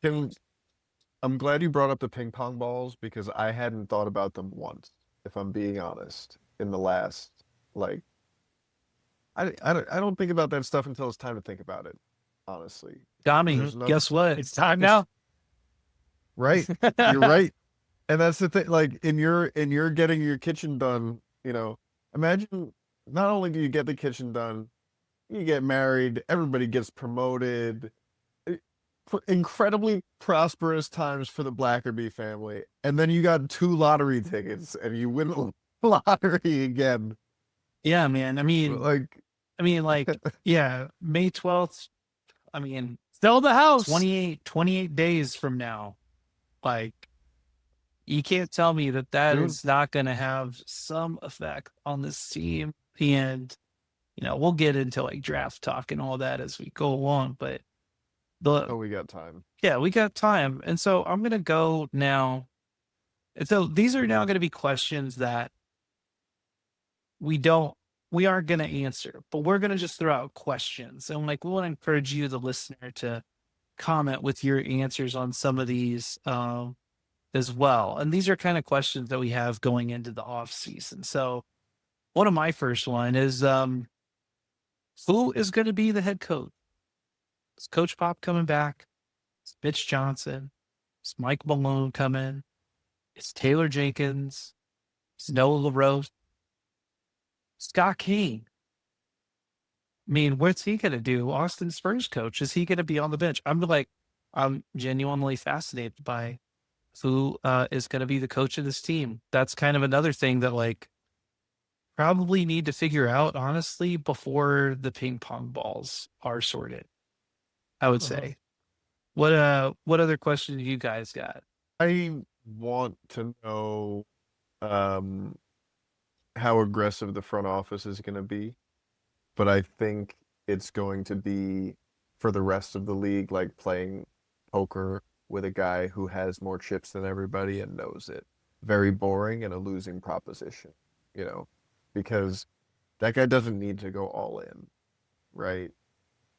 I'm glad you brought up the ping pong balls because I hadn't thought about them once, if I'm being honest, in the last like I don't think about that stuff until it's time to think about it, honestly. Dami, There's no- guess what? It's time now. Right. You're right. And that's the thing, like in your getting your kitchen done, imagine not only do you get the kitchen done, you get married, everybody gets promoted. Incredibly prosperous times for the Blackerby family. And then you got 2 lottery tickets and you win the lottery again. Yeah, man. I mean, Like yeah, May 12th. I mean, Sell the house. 28 days from now. Like, you can't tell me that Dude. is not going to have some effect on this team. And, we'll get into like draft talk and all that as we go along. But we got time. yeah, we got time. And so I'm going to go now. And so these are now going to be questions that we aren't going to answer, but we're going to just throw out questions. And like, we want to encourage you, the listener, to comment with your answers on some of these as well. And these are kind of questions that we have going into the off season. So one of my first one is, who is going to be the head coach? Is Coach Pop coming back? Is Mitch Johnson? Is Mike Malone coming? Is Taylor Jenkins? Is Noah LaRose? Scott King? I mean, what's he going to do? Austin Spurs coach, is he going to be on the bench? I'm genuinely fascinated by who is going to be the coach of this team. That's kind of another thing that like probably need to figure out, honestly, before the ping pong balls are sorted, I would say. What other questions do you guys got? I want to know how aggressive the front office is going to be, but I think it's going to be for the rest of the league, like playing poker with a guy who has more chips than everybody and knows it. Very boring and a losing proposition, because that guy doesn't need to go all in, right?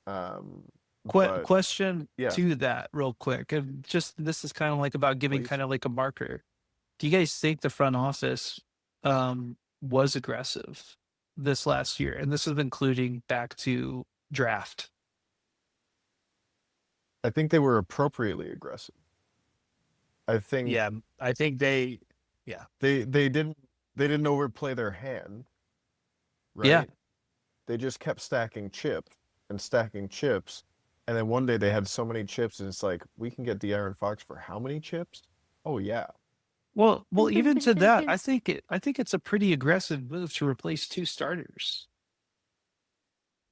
But Question yeah. to that real quick. And just this is kind of like about giving Please. kind of like a marker. Do you guys think the front office was aggressive this last year? And this is including back to draft. I think they were appropriately aggressive. I think I think they didn't overplay their hand, right? Yeah. They just kept stacking chips and stacking chips. And then one day they had so many chips and it's like, we can get De'Aaron Fox for how many chips? Oh yeah. Well, even to that, I think it's a pretty aggressive move to replace 2 starters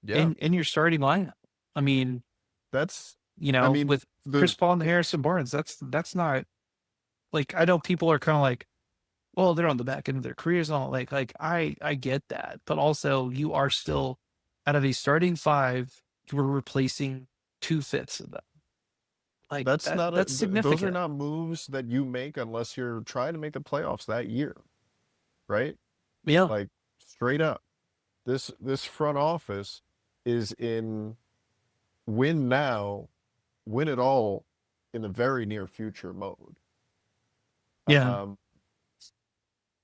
Yeah. in your starting lineup. I mean, That's with Chris Paul and Harrison Barnes, that's not like, I know people are kind of like, well, they're on the back end of their careers and all, like I get that, but also you are still, out of a starting 5, you were replacing 2/5 of them. Like that's significant. Those are not moves that you make unless you're trying to make the playoffs that year, right? Yeah. Like straight up, this front office is in win now, win it all in the very near future mode. Yeah.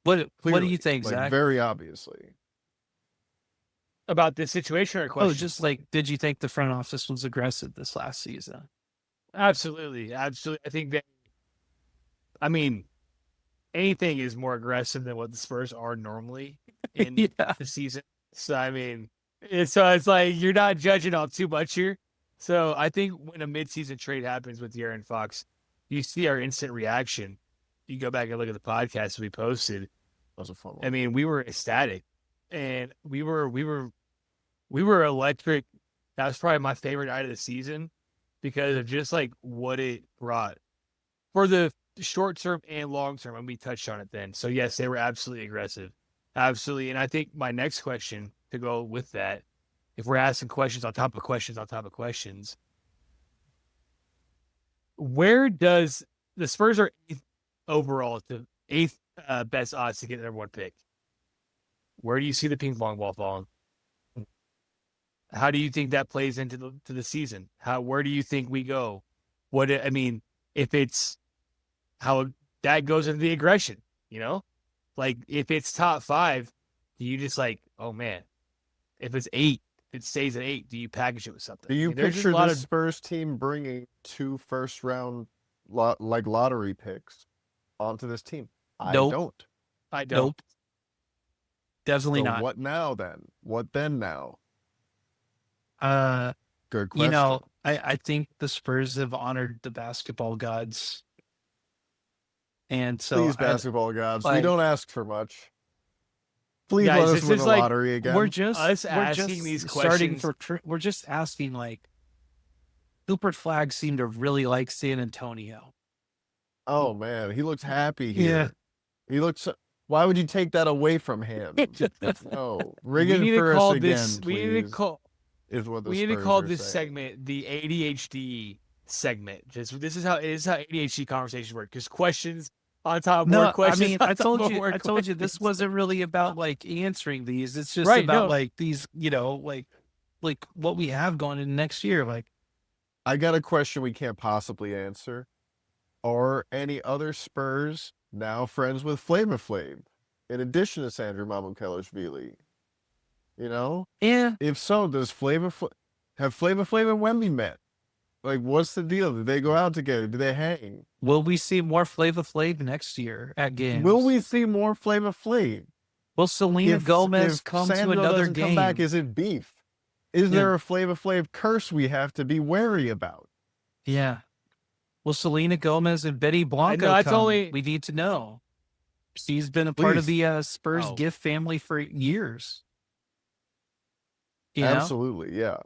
What do you think, like, Zach? Very obviously. about this situation or question? Oh, just like, did you think the front office was aggressive this last season? Absolutely. I think anything is more aggressive than what the Spurs are normally in Yeah. the season. So, I mean, So it's like you're not judging on too much here. So I think when a midseason trade happens with De'Aaron Fox, you see our instant reaction. You go back and look at the podcast we posted. That was a fun one. I mean, we were ecstatic, and we were electric. That was probably my favorite night of the season because of just like what it brought for the short term and long term. And we touched on it then. So yes, they were absolutely aggressive, absolutely. And I think my next question to go with that, if we're asking questions on top of questions on top of questions, where does the Spurs are eighth overall to eighth best odds to get their one pick? Where do you see the ping pong ball falling? How do you think that plays into the season? Where do you think we go? If it's how that goes into the aggression, like if it's top 5, do you just like, oh man, if it's 8, if it stays at 8, do you package it with something? Do you there's just picture a lot this Spurs team bringing 2 first-round lottery picks onto this team? I Nope. don't. I don't. Nope. Definitely So not. what now then? What then now? Good question. You know, I think the Spurs have honored the basketball gods. And so Please, basketball gods, we like- don't ask for much. Please Guys, let us this win is the like- lottery again. we're just asking these starting questions. we're just asking like Cooper Flag seemed to really like San Antonio. Oh man, he looks happy here. Yeah. He looks. Why would you take that away from him? No, ring we it need for to call us again, this. please. We need to call. is what the We need to Spurs call are this saying. segment the ADHD segment. This is how ADHD conversations work. Because questions on top of more No, I questions. mean, on I top of told you, more I told you, this questions. wasn't really about like answering these. It's just Right, about no. like these, like what we have going in next year. Like, I got a question we can't possibly answer. Are any other Spurs now friends with Flava Flav, in addition to Sandro Mamukelashvili? You know, yeah, if so, does have Flava Flav and Wemby met? Like, what's the deal? Did they go out together? Do they hang? will we see more Flava Flav next year at games? Will we see more Flava Flav? Will Selena Gomez come to Sandro another doesn't game? come back, is it beef? Is Yeah. there a Flava Flav curse we have to be wary about? Yeah. Will Selena Gomez and Betty Blanco that's come? only- We need to know. She's been a part of Please. the Spurs Oh. gift family for years. You know? Absolutely, yeah.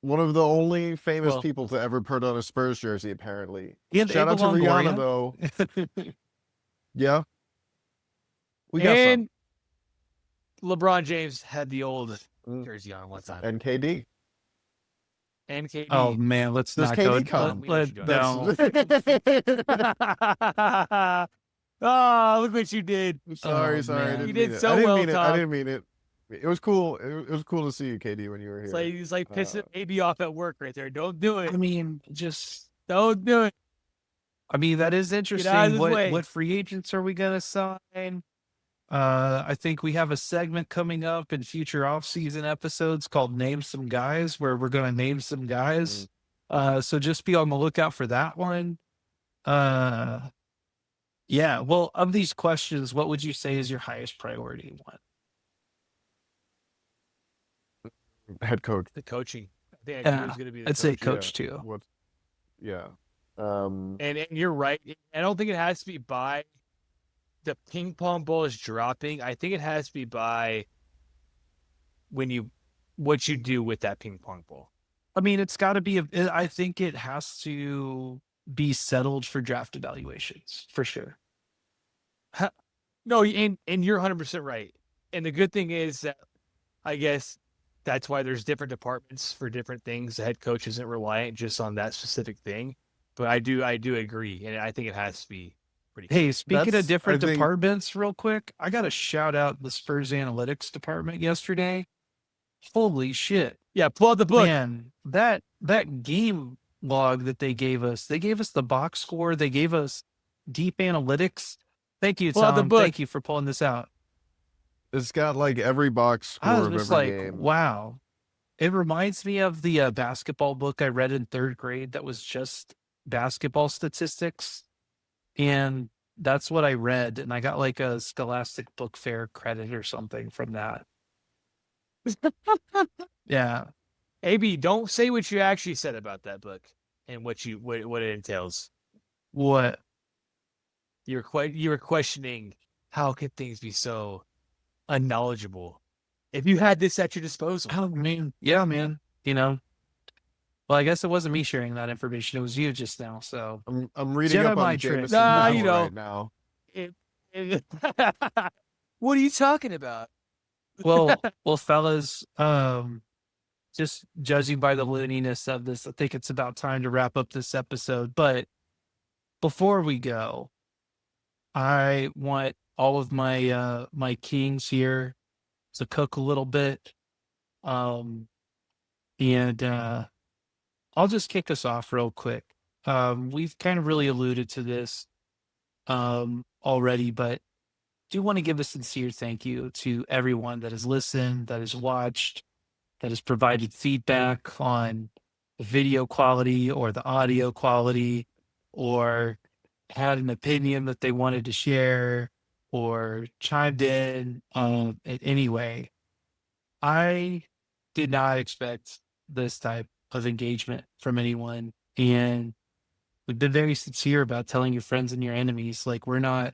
One of the only famous Well- people to ever put on a Spurs jersey, apparently. And Shout out to Ava Rihanna, Longoria. though. Yeah. We got And LeBron James had the old Mm. jersey on one time. some. And KD. And KD. Oh man, let's Does not KD go. come? No. Oh, look what you did. Sorry, Oh, sorry. I man. didn't You mean did it. so I didn't well, mean it. I Tom. didn't mean it. It was cool. It was cool to see you, KD, when you were here. It's like he's like pissing baby off at work right there. Don't do it. I mean, just Don't do it. I mean that is out of interesting. his What way. free agents are we gonna sign? I think we have a segment coming up in future off-season episodes called "Name Some Guys," where we're gonna name some guys. So just be on the lookout for that one. Yeah. Well, of these questions, what would you say is your highest priority one? Head coach. The coaching. I think Yeah, it was going to be the I'd say coaching. coach too. What? Yeah. And you're right. I don't think it has to be by the ping pong ball is dropping. I think it has to be by what you do with that ping pong ball. I mean, it's got to be. I think it has to be settled for draft evaluations for sure. No, and you're 100% right. And the good thing is that I guess that's why there's different departments for different things. The head coach isn't reliant just on that specific thing. But I do agree, and I think it has to be pretty. Hey, speaking That's- of different I think- departments, real quick, I got to shout out the Spurs analytics department yesterday. Holy shit. Yeah, pull out the book. Man, that game log that they gave us the box score, they gave us deep analytics. Thank you, Pull out the Tom. book. Thank you for pulling this out. It's got like every box score I was of just every like, game. wow. It reminds me of the basketball book I read in 3rd grade that was just basketball statistics. And that's what I read. And I got like a Scholastic Book Fair credit or something from that. Yeah. AB, don't say what you actually said about that book and what it entails. What? You were questioning how could things be so unknowledgeable if you had this at your disposal. Oh, man. Yeah, man. Well, I guess it wasn't me sharing that information. It was you just now. So I'm reading Jedi up on mind tricks. Jameson Nah, Battle right now. What are you talking about? Well, fellas, just judging by the looniness of this, I think it's about time to wrap up this episode. But before we go, I want all of my kings here to cook a little bit. Um, and I'll just kick us off real quick. We've kind of really alluded to this already, but do want to give a sincere thank you to everyone that has listened, that has watched, that has provided feedback on the video quality or the audio quality, or had an opinion that they wanted to share, or chimed in in any way. I did not expect this type of engagement from anyone. And we've been very sincere about telling your friends and your enemies, like, we're not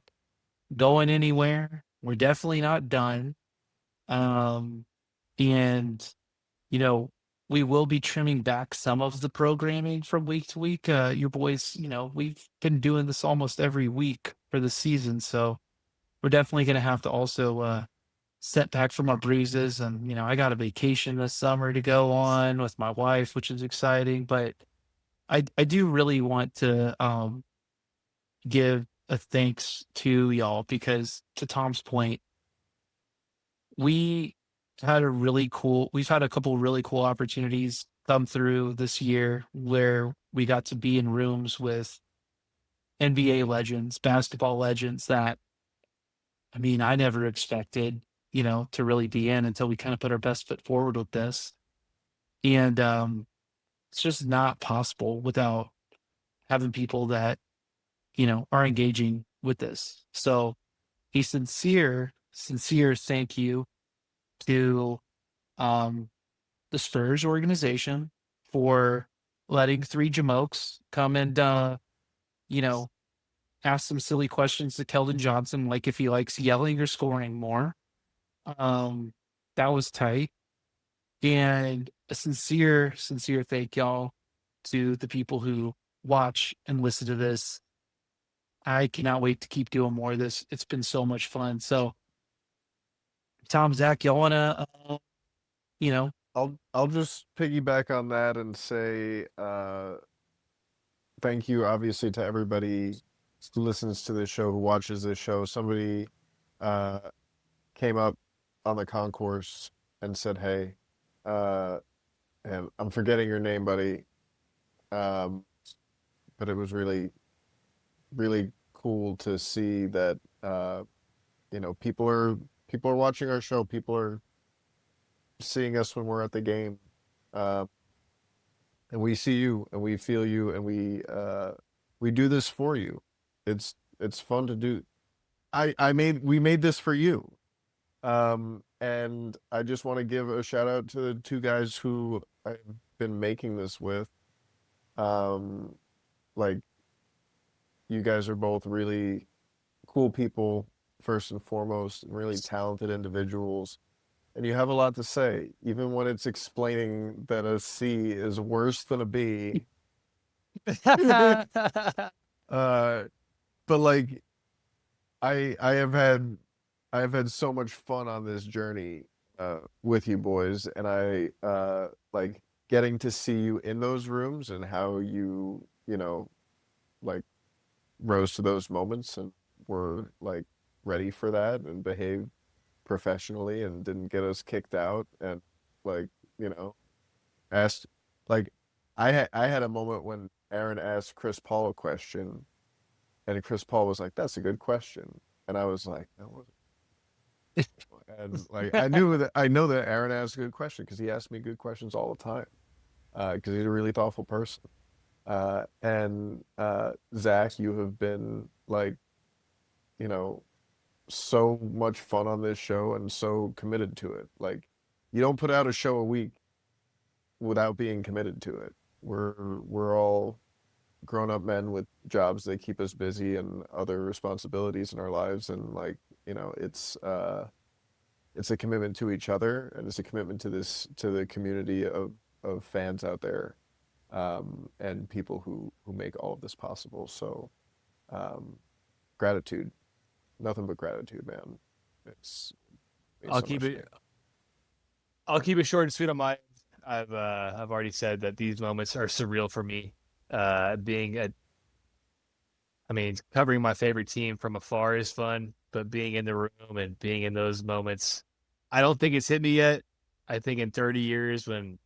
going anywhere. We're definitely not done. Um, and, you know, we will be trimming back some of the programming from week to week. Your boys, we've been doing this almost every week for the season. So we're definitely going to have to also set back from our bruises. And, I got a vacation this summer to go on with my wife, which is exciting. But I do really want to give a thanks to y'all because, to Tom's point, we we've had a couple really cool opportunities come through this year where we got to be in rooms with NBA legends, basketball legends that, I mean, I never expected, to really be in until we kind of put our best foot forward with this. And it's just not possible without having people that, are engaging with this. So a sincere thank you to um, the Spurs organization for letting three Jamokes come and, you know, ask some silly questions to Keldon Johnson, like if he likes yelling or scoring more. Um, that was tight. And a sincere thank y'all to the people who watch and listen to this. I cannot wait to keep doing more of this. It's been so much fun. So, Tom, Zach, y'all wanna, you know, I'll just piggyback on that and say thank you obviously to everybody who listens to this show, who watches this show. Somebody uh came up on the concourse and said, "Hey," uh and I'm forgetting your name, buddy. Um but it was really cool to see that people are watching our show, people are seeing us when we're at the game. Uh, and we see you and we feel you and we do this for you. It's fun to do. We made this for you. And I just want to give a shout out to the two guys who I've been making this with. Um, like you guys are both really cool people first and foremost, and really talented individuals. And you have a lot to say, even when it's explaining that a C is worse than a B. Uh, but like I I have had I have had so much fun on this journey with you boys, and I like getting to see you in those rooms and how you like rose to those moments and were like ready for that and behaved professionally and didn't get us kicked out and like you know asked like I had a moment when Aaron asked Chris Paul a question and Chris Paul was like, "That's a good question," and I was like, "That wasn't." And like I know that Aaron asked a good question because he asks me good questions all the time because he's a really thoughtful person. And Zach, you have been like you know so much fun on this show and so committed to it. Like you don't put out a show a week without being committed to it. We're all grown-up men with jobs that keep us busy and other responsibilities in our lives, and like, you know, it's a commitment to each other, and it's a commitment to the community of fans out there, and people who make all of this possible. So gratitude, nothing but gratitude, man. It's means I'll so keep much to it. me. I'll keep it short and sweet on my. I've already said that these moments are surreal for me. Covering my favorite team from afar is fun, but being in the room and being in those moments, I don't think it's hit me yet. I think in 30 years, when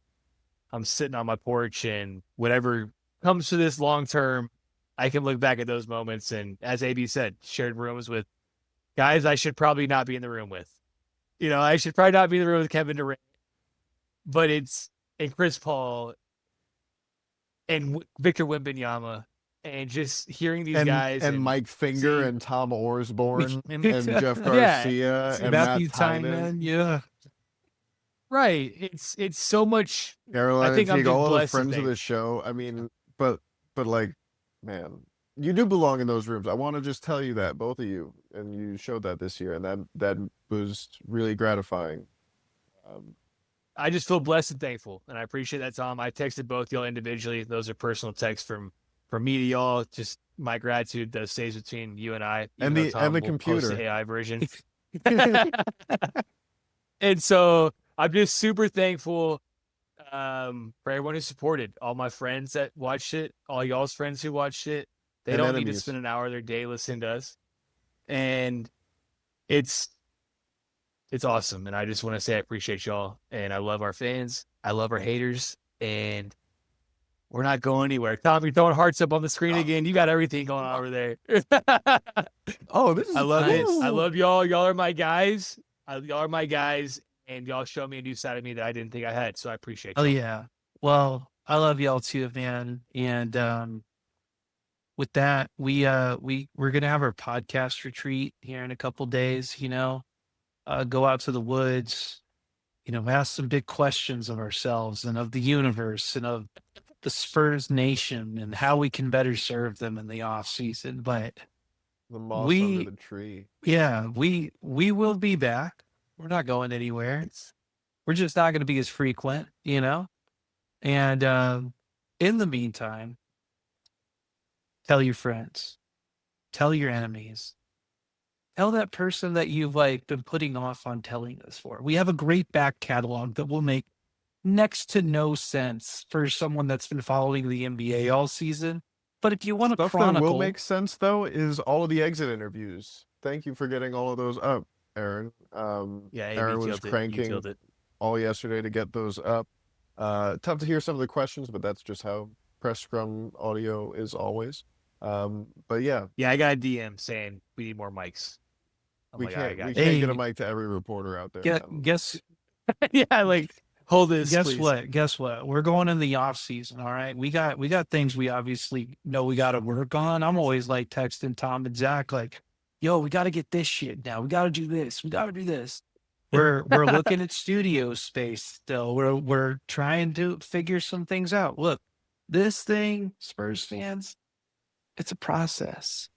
I'm sitting on my porch and whatever comes to this long term, I can look back at those moments and, as AB said, shared rooms with guys I should probably not be in the room with. You know, I should probably not be in the room with Kevin Durant, but and Chris Paul and Victor Wembanyama, and just hearing these guys and Mike Finger seeing- and Tom Orsborn And and Jeff Garcia and Matthew Matt Tynan, Tynan, yeah. right. It's so much. Carolina I think I'm Teague, just all of the blessed and friends of the show. I mean, but like, man, you do belong in those rooms. I want to just tell you that, both of you, and you showed that this year, and that was really gratifying. I just feel blessed and thankful, and I appreciate that, Tom. I texted both y'all individually. Those are personal texts from me to y'all. Just my gratitude that stays between you and I. And even though the Tom will post computer. the AI version. And so I'm just super thankful for everyone who supported, all my friends that watched it, all y'all's friends who watched it. They And don't need to enemies. spend an hour of their day listening to us. And it's awesome. And I just want to say I appreciate y'all. And I love our fans. I love our haters. And we're not going anywhere. Tom, you're throwing hearts up on the screen again. You got everything going on over there. Oh, this is I love it. cool. I love y'all. Y'all are my guys. Y'all are my guys. And y'all show me a new side of me that I didn't think I had. So I appreciate Oh y'all. yeah. Well, I love y'all too, man. And with that, we're gonna have our podcast retreat here in a couple days, you know. Go out to the woods, you know, ask some big questions of ourselves and of the universe and of the Spurs nation and how we can better serve them in the off season. But The moss we- under the tree. yeah, we will be back. We're not going anywhere. We're just not going to be as frequent, you know. And in the meantime, tell your friends, tell your enemies, tell that person that you've like been putting off on telling us for. We have a great back catalog that will make next to no sense for someone that's been following the NBA all season. But if you want to Stuff that chronicle, will make sense though is all of the exit interviews. Thank you for getting all of those up, Aaron. Yeah, AB Aaron was killed it. You cranking killed it. all yesterday to get those up. Tough to hear some of the questions, but that's just how press scrum audio is always. But yeah, Yeah, I got a DM saying we need more mics. I'm we like, can't I got we you. can't get a Hey. mic to every reporter out there. guess Yeah, like hold this. Guess please. what? Guess what? We're going in the off season. All right. We got things we obviously know we got to work on. I'm always like texting Tom and Zach, like, yo, we got to get this shit now. We got to do this. We got to do this. We're looking at studio space still. We're trying to figure some things out. Look, this thing, Spurs fans, it's a process.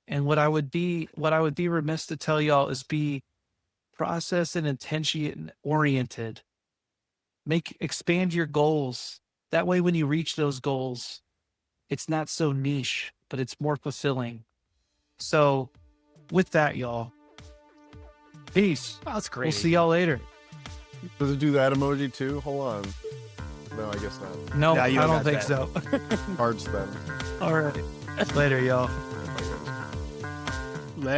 And what I would be remiss to tell y'all is be process and intention oriented. Expand your goals. That way, when you reach those goals, it's not so niche, but it's more fulfilling. So with that, y'all, peace. Oh, that's great. We'll see y'all later. Does it do that emoji too? Hold on. No, I guess not. No, Yeah, you I don't don't got think that. so. Hearts then. All right. Later, y'all. Let